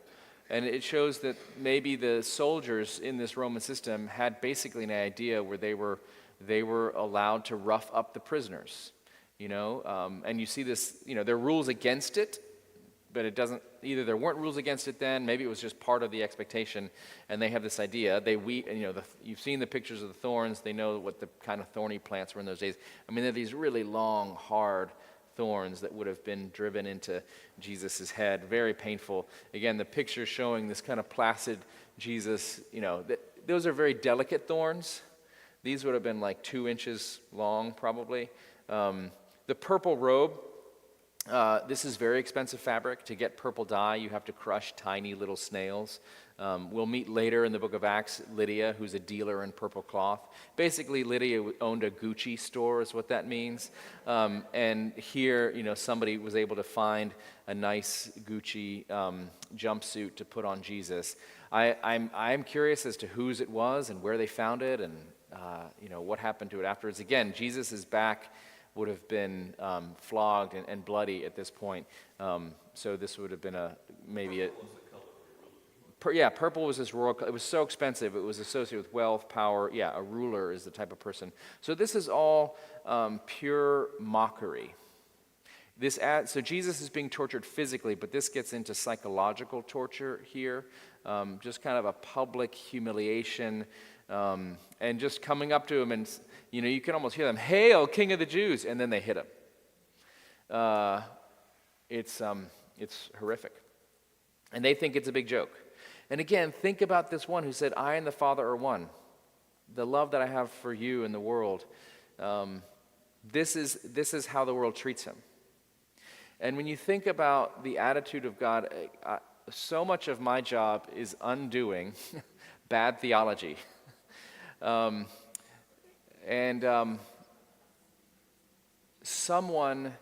And it shows that maybe the soldiers in this Roman system had basically an idea where they were allowed to rough up the prisoners. And you see this, there are rules against it, but it doesn't, either there weren't rules against it then, maybe it was just part of the expectation, and they have this idea. You've seen the pictures of the thorns. They know what the kind of thorny plants were in those days. I mean, they're these really long, hard thorns that would have been driven into Jesus' head. Very painful. Again, the picture showing this kind of placid Jesus, those are very delicate thorns. These would have been like 2 inches long, probably. The purple robe, this is very expensive fabric. To get purple dye, you have to crush tiny little snails. We'll meet later in the book of Acts Lydia, who's a dealer in purple cloth. Basically, Lydia owned a Gucci store, is what that means. And here, somebody was able to find a nice Gucci jumpsuit to put on Jesus. I'm curious as to whose it was and where they found it, and what happened to it afterwards. Again, Jesus' back would have been flogged and bloody at this point. So this would have been purple was this royal color. It was so expensive. It was associated with wealth, power. Yeah, a ruler is the type of person. So this is all pure mockery. So Jesus is being tortured physically, but this gets into psychological torture here. Just kind of a public humiliation, and just coming up to him, and you can almost hear them, "Hail, King of the Jews!" and then they hit him. It's horrific, and they think it's a big joke. And again, think about this one who said, "I and the Father are one." The love that I have for you in the world. This is how the world treats him. And when you think about the attitude of God, so much of my job is undoing bad theology. Someone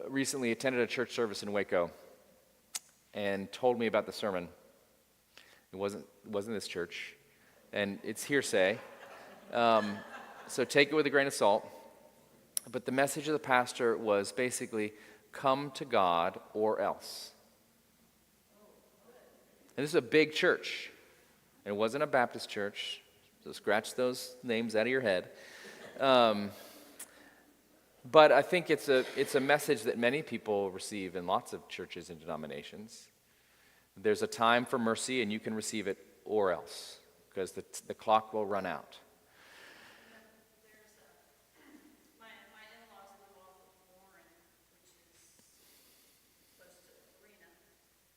recently attended a church service in Waco and told me about the sermon. It wasn't this church, and it's hearsay. So take it with a grain of salt. But the message of the pastor was basically, come to God or else. And this is a big church. And it wasn't a Baptist church, so scratch those names out of your head. But I think it's a message that many people receive in lots of churches and denominations. There's a time for mercy, and you can receive it or else, because the clock will run out. My in-laws live off of Warren, which is close to Arena,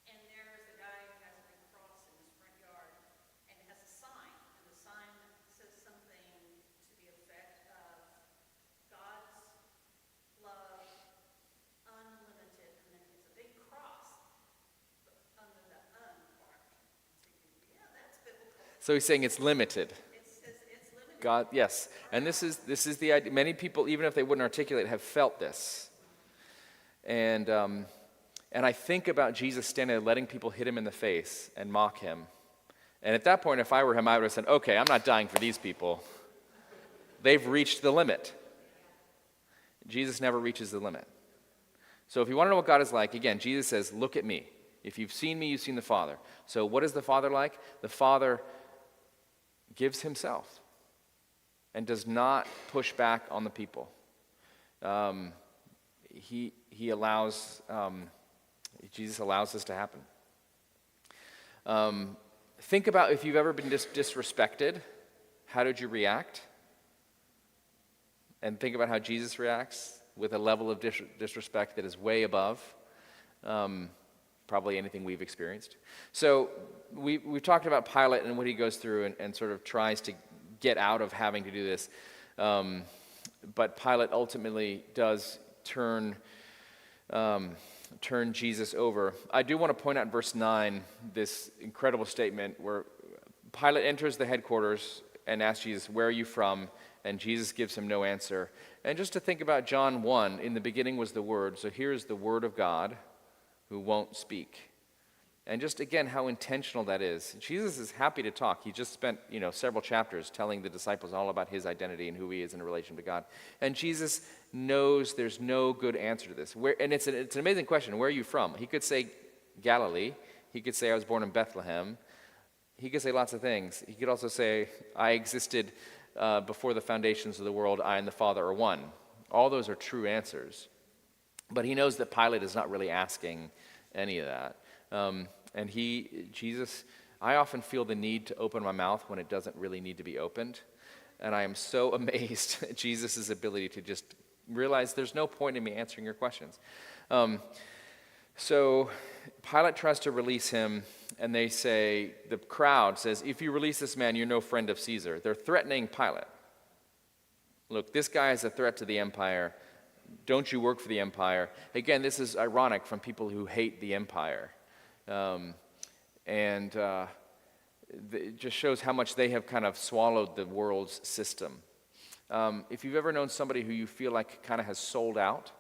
and there's a guy who has a big cross in his front yard, and it has a sign, and the sign says something to the effect of God's love, unlimited, and then it's a big cross under the part. Yeah, that's biblical. So he's saying it's limited. It's limited. God, yes. And this is the idea. Many people, even if they wouldn't articulate, have felt this. And I think about Jesus standing there letting people hit him in the face and mock him. And at that point, if I were him, I would have said, okay, I'm not dying for these people. They've reached the limit. Jesus never reaches the limit. So if you want to know what God is like, again, Jesus says, look at me. If you've seen me, you've seen the Father. So what is the Father like? The Father gives himself and does not push back on the people. He allows, Jesus allows this to happen. Think about if you've ever been disrespected, how did you react? And think about how Jesus reacts with a level of disrespect that is way above probably anything we've experienced. So we've talked about Pilate and what he goes through and sort of tries to get out of having to do this. But Pilate ultimately does turn Jesus over. I do want to point out in verse 9 this incredible statement where Pilate enters the headquarters and asks Jesus, "Where are you from?" And Jesus gives him no answer. And just to think about John 1, in the beginning was the Word. So here's the Word of God who won't speak. And just again, how intentional that is. Jesus is happy to talk. He just spent, several chapters telling the disciples all about his identity and who he is in relation to God. And Jesus knows there's no good answer to this. And it's an amazing question. Where are you from? He could say Galilee. He could say I was born in Bethlehem. He could say lots of things. He could also say I existed before the foundations of the world. I and the Father are one. All those are true answers. But he knows that Pilate is not really asking any of that. And Jesus, I often feel the need to open my mouth when it doesn't really need to be opened. And I am so amazed at Jesus' ability to just realize there's no point in me answering your questions. So Pilate tries to release him, and they say, the crowd says, if you release this man, you're no friend of Caesar. They're threatening Pilate. Look, this guy is a threat to the empire. Don't you work for the empire? Again, this is ironic from people who hate the empire. It just shows how much they have kind of swallowed the world's system. If you've ever known somebody who you feel like kind of has sold out,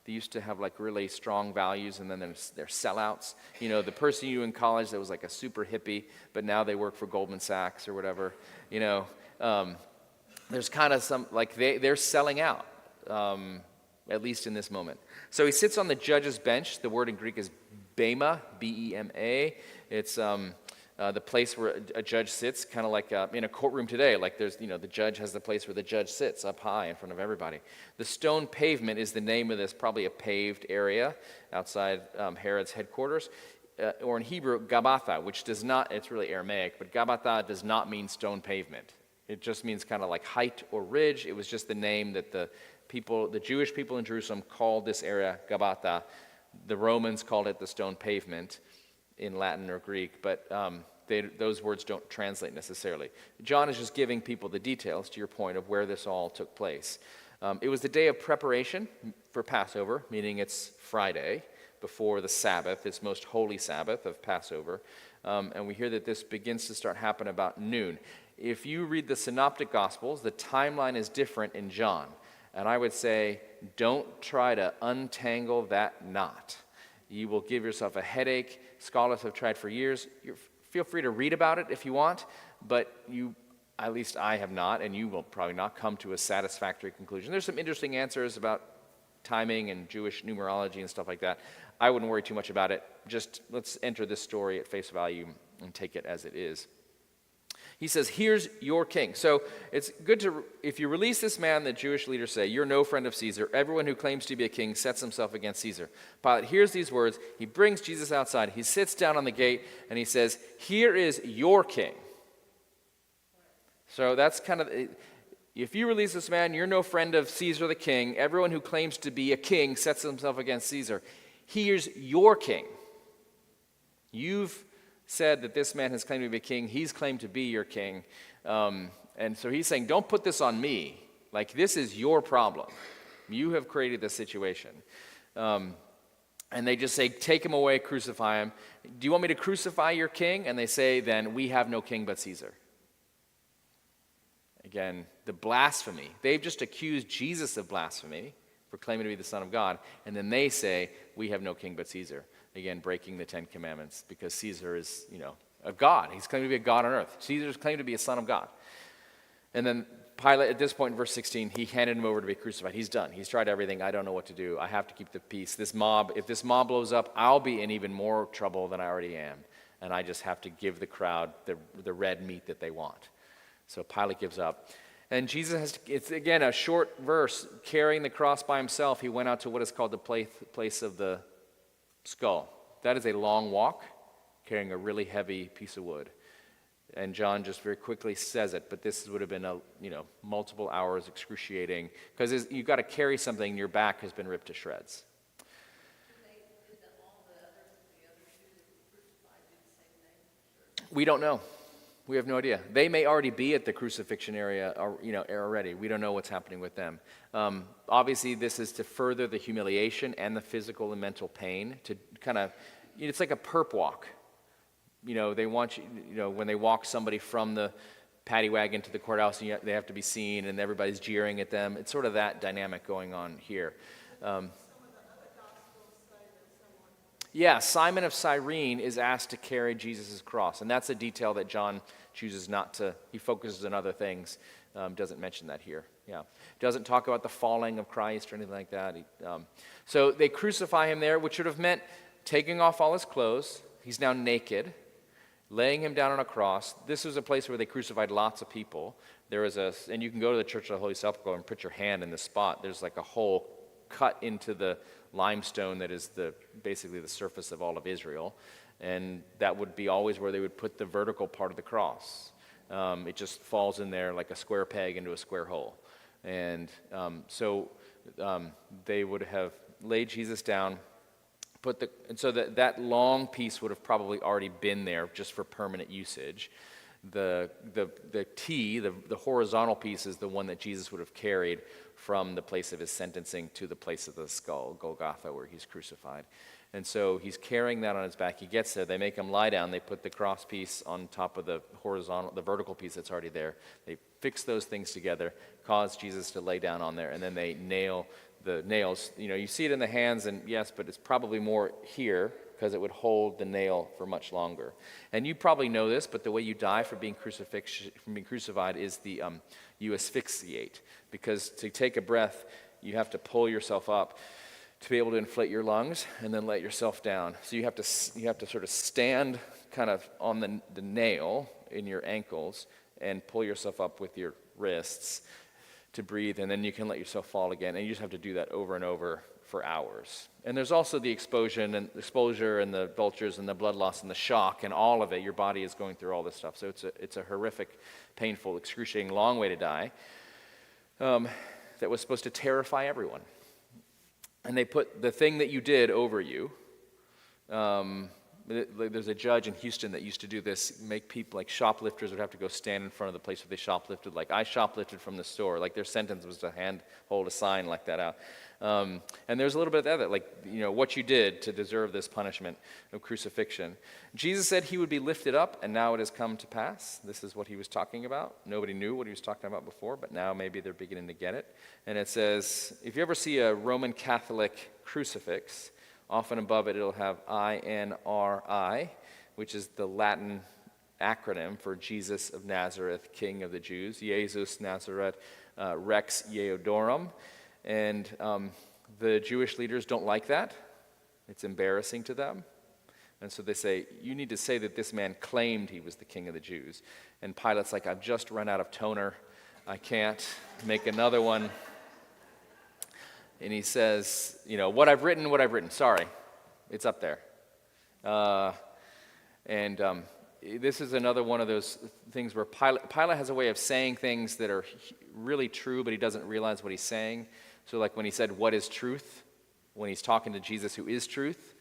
they used to have like really strong values, and then they're sellouts. You know, the person you knew in college that was like a super hippie, but now they work for Goldman Sachs or whatever. You know, there's kind of some, like they're selling out, at least in this moment. So he sits on the judge's bench. The word in Greek is bema, B-E-M-A. It's the place where a judge sits, kind of like in a courtroom today. Like there's, the judge has the place where the judge sits up high in front of everybody. The stone pavement is the name of this, probably a paved area outside Herod's headquarters. Or in Hebrew, Gabbatha, which does not, it's really Aramaic, but Gabbatha does not mean stone pavement. It just means kind of like height or ridge. It was just the name that the Jewish people in Jerusalem called this area Gabbatha. The Romans called it the stone pavement in Latin or Greek, but those words don't translate necessarily. John is just giving people the details, to your point, of where this all took place. It was the day of preparation for Passover, meaning it's Friday before the Sabbath, its most holy Sabbath of Passover. And we hear that this begins to start happen about noon. If you read the Synoptic Gospels, the timeline is different in John. And I would say, don't try to untangle that knot. You will give yourself a headache. Scholars have tried for years. Feel free to read about it if you want, but at least I have not, and you will probably not come to a satisfactory conclusion. There's some interesting answers about timing and Jewish numerology and stuff like that. I wouldn't worry too much about it. Just let's enter this story at face value and take it as it is. He says, here's your king. So it's good to, if you release this man, the Jewish leaders say, you're no friend of Caesar. Everyone who claims to be a king sets himself against Caesar. Pilate hears these words. He brings Jesus outside. He sits down on the gate, and he says, here is your king. So that's kind of, if you release this man, you're no friend of Caesar the king. Everyone who claims to be a king sets himself against Caesar. Here's your king. You've said that this man has claimed to be a king. He's claimed to be your king. And so he's saying, don't put this on me. Like, this is your problem. You have created this situation. And they just say, take him away, crucify him. Do you want me to crucify your king? And they say, then we have no king but Caesar. Again, the blasphemy. They've just accused Jesus of blasphemy for claiming to be the Son of God. And then they say, we have no king but Caesar. Again, breaking the Ten Commandments, because Caesar is, a god. He's claimed to be a god on earth. Caesar's claimed to be a son of God. And then Pilate, at this point in verse 16, he handed him over to be crucified. He's done. He's tried everything. I don't know what to do. I have to keep the peace. If this mob blows up, I'll be in even more trouble than I already am. And I just have to give the crowd the red meat that they want. So Pilate gives up. And Jesus it's again a short verse, carrying the cross by himself. He went out to what is called the place of the skull. That is a long walk, carrying a really heavy piece of wood. And John just very quickly says it, but this would have been multiple hours excruciating, because you've got to carry something, your back has been ripped to shreds. We don't know. We have no idea. They may already be at the crucifixion area, already. We don't know what's happening with them. Obviously, this is to further the humiliation and the physical and mental pain. To kind of, it's like a perp walk. They want you. When they walk somebody from the paddy wagon to the courthouse, and they have to be seen, and everybody's jeering at them. It's sort of that dynamic going on here. Yeah, Simon of Cyrene is asked to carry Jesus' cross, and that's a detail that John chooses not to. He focuses on other things, doesn't mention that here. Yeah, doesn't talk about the falling of Christ or anything like that. So they crucify him there, which would have meant taking off all his clothes. He's now naked, laying him down on a cross. This was a place where they crucified lots of people. And you can go to the Church of the Holy Sepulchre and put your hand in the spot. There's like a whole cut into the limestone that is basically the surface of all of Israel. And that would be always where they would put the vertical part of the cross. It just falls in there like a square peg into a square hole. And so they would have laid Jesus down, and so that long piece would have probably already been there just for permanent usage. The T, the horizontal piece, is the one that Jesus would have carried from the place of his sentencing to the place of the skull, Golgotha, where he's crucified. And so he's carrying that on his back. He gets there. They make him lie down. They put the cross piece on top of the vertical piece that's already there. They fix those things together, cause Jesus to lay down on there, and then they nail the nails. You see it in the hands, and yes, but it's probably more here because it would hold the nail for much longer. And you probably know this, but the way you die from being crucified is you asphyxiate, because to take a breath, you have to pull yourself up to be able to inflate your lungs and then let yourself down. So you have to sort of stand kind of on the nail in your ankles and pull yourself up with your wrists to breathe, and then you can let yourself fall again. And you just have to do that over and over for hours. And there's also the exposure and the vultures and the blood loss and the shock and all of it. Your body is going through all this stuff. So it's a horrific, painful, excruciating, long way to die that was supposed to terrify everyone. And they put the thing that you did over you. There's a judge in Houston that used to do this, make people, like shoplifters would have to go stand in front of the place where they shoplifted. Like, I shoplifted from the store. Like, their sentence was to hold a sign like that out. And there's a little bit of that, like, what you did to deserve this punishment of crucifixion. Jesus said he would be lifted up, and now it has come to pass. This is what he was talking about. Nobody knew what he was talking about before, but now maybe they're beginning to get it. And it says, if you ever see a Roman Catholic crucifix, often above it, it'll have INRI, which is the Latin acronym for Jesus of Nazareth, King of the Jews. Jesus Nazareth Rex Ieodorum. And the Jewish leaders don't like that. It's embarrassing to them. And so they say, you need to say that this man claimed he was the King of the Jews. And Pilate's like, I've just run out of toner. I can't make another one. And he says, what I've written. Sorry, it's up there. This is another one of those things where Pilate has a way of saying things that are really true, but he doesn't realize what he's saying. So like when he said, what is truth? When he's talking to Jesus, who is truth.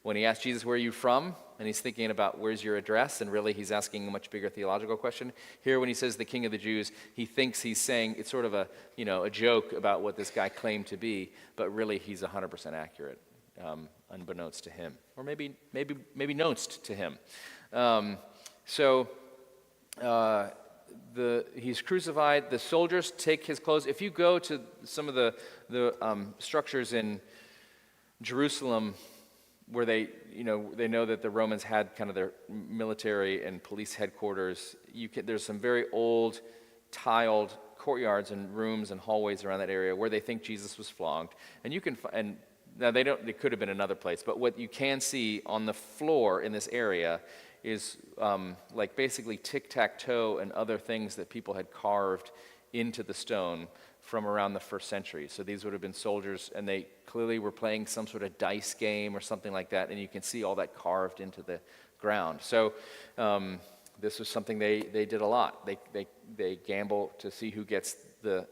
When he asked Jesus, where are you from? And he's thinking about where's your address, and really he's asking a much bigger theological question. Here when he says the King of the Jews, he thinks he's saying, it's sort of a joke about what this guy claimed to be, but really he's 100% accurate, unbeknownst to him. Or maybe knownst to him. He's crucified. The soldiers take his clothes. If you go to some of the structures in Jerusalem, where they know that the Romans had kind of their military and police headquarters, there's some very old tiled courtyards and rooms and hallways around that area where they think Jesus was flogged. And now it could have been another place, but what you can see on the floor in this area is like basically tic-tac-toe and other things that people had carved into the stone from around the 1st century. So these would have been soldiers, and they clearly were playing some sort of dice game or something like that, and you can see all that carved into the ground. So this was something they did a lot. They gamble to see who gets the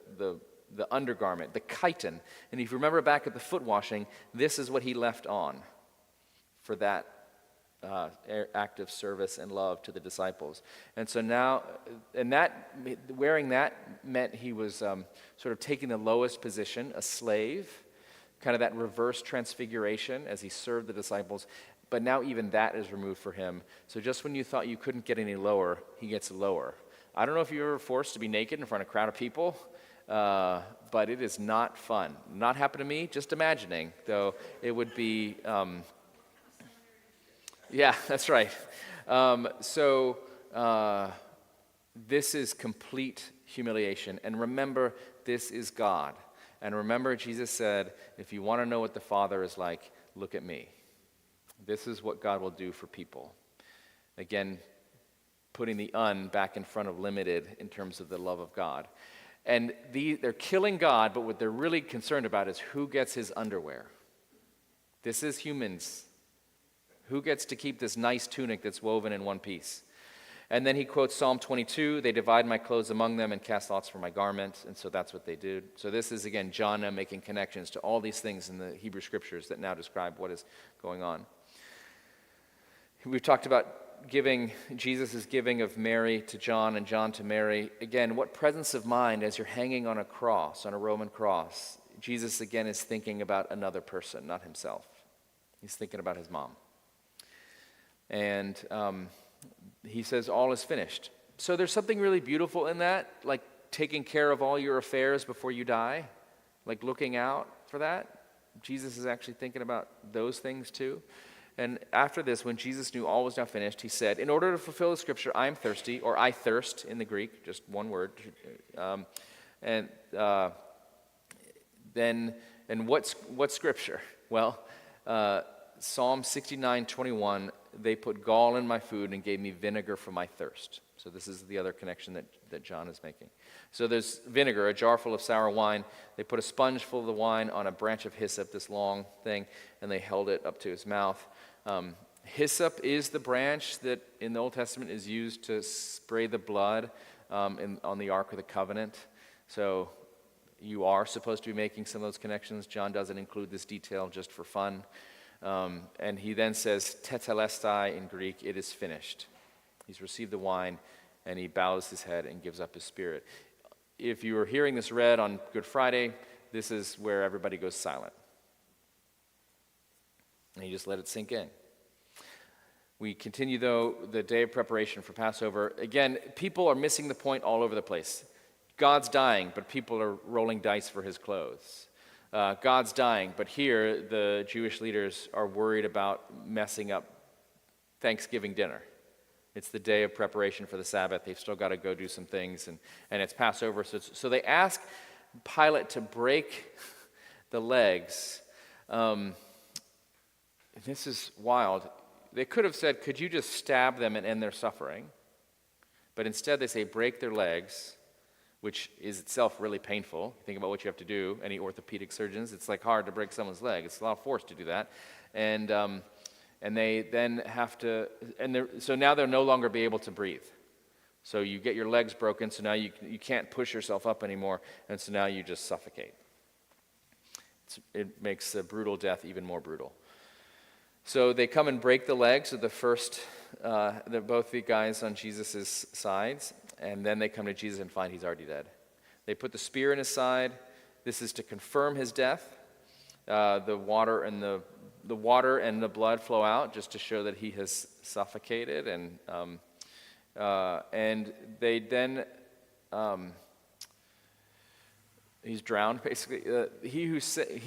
undergarment, the chiton. And if you remember back at the foot washing, this is what he left on for that act of service and love to the disciples. And so now, wearing that meant he was sort of taking the lowest position, a slave, kind of that reverse transfiguration as he served the disciples. But now even that is removed for him. So just when you thought you couldn't get any lower, he gets lower. I don't know if you were forced to be naked in front of a crowd of people, but it is not fun. Not happened to me, just imagining, though it would be... Yeah, that's right. This is complete humiliation. And remember, this is God. And remember, Jesus said, if you want to know what the Father is like, look at me. This is what God will do for people. Again, putting the back in front of limited in terms of the love of God. And they're killing God, but what they're really concerned about is who gets his underwear. This is humans. Who gets to keep this nice tunic that's woven in one piece? And then he quotes Psalm 22, they divide my clothes among them and cast lots for my garment. And so that's what they did. So this is, again, John now making connections to all these things in the Hebrew Scriptures that now describe what is going on. We've talked about Jesus' giving of Mary to John and John to Mary. Again, what presence of mind as you're hanging on a cross, on a Roman cross. Jesus, again, is thinking about another person, not himself. He's thinking about his mom. And he says, all is finished. So there's something really beautiful in that, like taking care of all your affairs before you die, like looking out for that. Jesus is actually thinking about those things too. And after this, when Jesus knew all was now finished, he said, in order to fulfill the scripture, I am thirsty, or I thirst in the Greek, just one word. And what's scripture? Well, Psalm 69:21, they put gall in my food and gave me vinegar for my thirst. So this is the other connection that John is making. So there's vinegar, a jar full of sour wine. They put a sponge full of the wine on a branch of hyssop, this long thing, and they held it up to his mouth. Hyssop is the branch that in the Old Testament is used to spray the blood on the Ark of the Covenant. So you are supposed to be making some of those connections. John doesn't include this detail just for fun. And he then says, tetelestai in Greek, it is finished. He's received the wine, and he bows his head and gives up his spirit. If you were hearing this read on Good Friday, this is where everybody goes silent. And you just let it sink in. We continue, though, the day of preparation for Passover. Again, people are missing the point all over the place. God's dying, but people are rolling dice for his clothes. God's dying, but here the Jewish leaders are worried about messing up Thanksgiving dinner. It's the day of preparation for the Sabbath. They've still got to go do some things, and it's Passover. So they ask Pilate to break the legs. This is wild. They could have said, could you just stab them and end their suffering? But instead they say, break their legs, which is itself really painful. Think about what you have to do. Any orthopedic surgeons, it's like hard to break someone's leg. It's a lot of force to do that. And they then have to, so now they'll no longer be able to breathe. So you get your legs broken, so now you can't push yourself up anymore, and so now you just suffocate. It makes a brutal death even more brutal. So they come and break the legs of both the guys on Jesus' sides, and then they come to Jesus and find he's already dead. They put the spear in his side. This is to confirm his death. The water and the blood flow out just to show that he has suffocated, and they then he's drowned, basically. He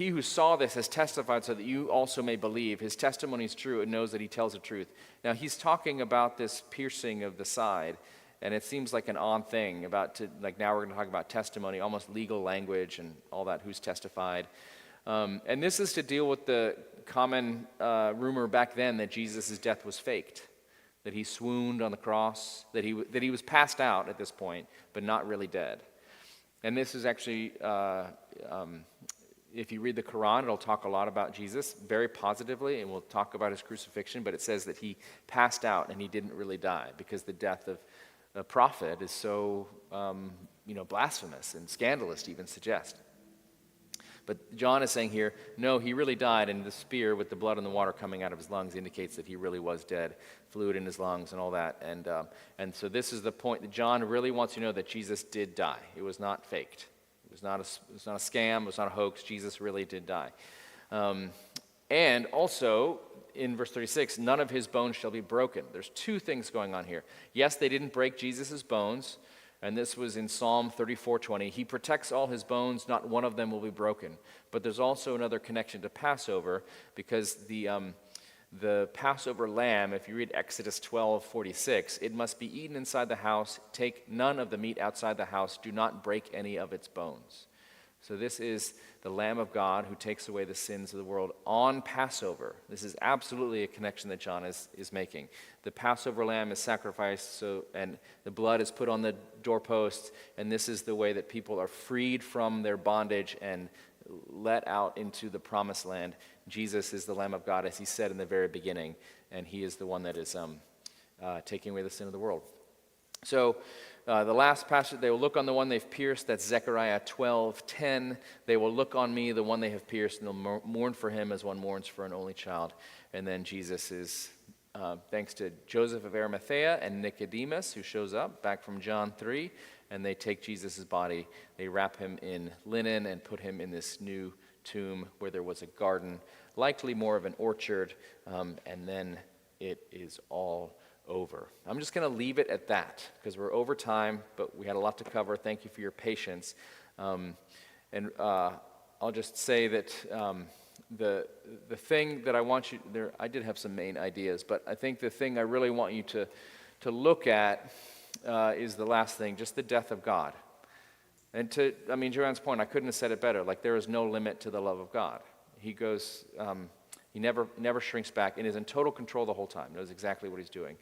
who saw this has testified so that you also may believe. His testimony is true and knows that he tells the truth. Now, he's talking about this piercing of the side, and it seems like an odd thing now we're going to talk about testimony, almost legal language and all that, who's testified. And this is to deal with the common rumor back then that Jesus' death was faked, that he swooned on the cross, that he was passed out at this point, but not really dead. And this is actually, if you read the Quran, it'll talk a lot about Jesus very positively, and we'll talk about his crucifixion, but it says that he passed out and he didn't really die because the death of a prophet is so, blasphemous and scandalous to even suggest. But John is saying here, no, he really died, and the spear with the blood and the water coming out of his lungs indicates that he really was dead, fluid in his lungs and all that. And so this is the point that John really wants you to know, that Jesus did die. It was not faked. It was not a scam. It was not a hoax. Jesus really did die. And also, in verse 36, none of his bones shall be broken. There's two things going on here. Yes, they didn't break Jesus' bones. And this was in Psalm 34:20. He protects all his bones, not one of them will be broken. But there's also another connection to Passover, because the Passover lamb, if you read Exodus 12:46, it must be eaten inside the house. Take none of the meat outside the house. Do not break any of its bones. So this is the Lamb of God who takes away the sins of the world on Passover. This is absolutely a connection that John is making. The Passover lamb is sacrificed, and the blood is put on the doorpost, and this is the way that people are freed from their bondage and let out into the promised land. Jesus is the Lamb of God, as he said in the very beginning, and he is the one that is taking away the sin of the world. So the last passage, they will look on the one they've pierced. That's Zechariah 12:10. They will look on me, the one they have pierced, and they'll mourn for him as one mourns for an only child. And then Jesus is, thanks to Joseph of Arimathea and Nicodemus, who shows up back from John 3, and they take Jesus' body, they wrap him in linen and put him in this new tomb where there was a garden, likely more of an orchard, and then it is all over. I'm just going to leave it at that because we're over time, but we had a lot to cover. Thank you for your patience. I'll just say that the thing that I want you there, I did have some main ideas, but I think the thing I really want you to look at is the last thing, just the death of God. And Joanne's point, I couldn't have said it better. Like, there is no limit to the love of God. He goes, he never shrinks back and is in total control the whole time, knows exactly what he's doing.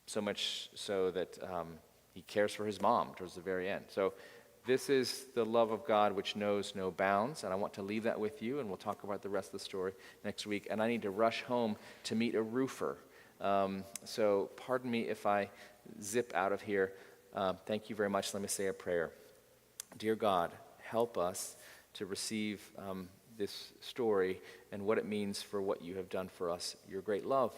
So much so that he cares for his mom towards the very end. So this is the love of God which knows no bounds, and I want to leave that with you, and we'll talk about the rest of the story next week. And I need to rush home to meet a roofer. So pardon me if I zip out of here. Thank you very much. Let me say a prayer. Dear God, help us to receive this story and what it means for what you have done for us, your great love.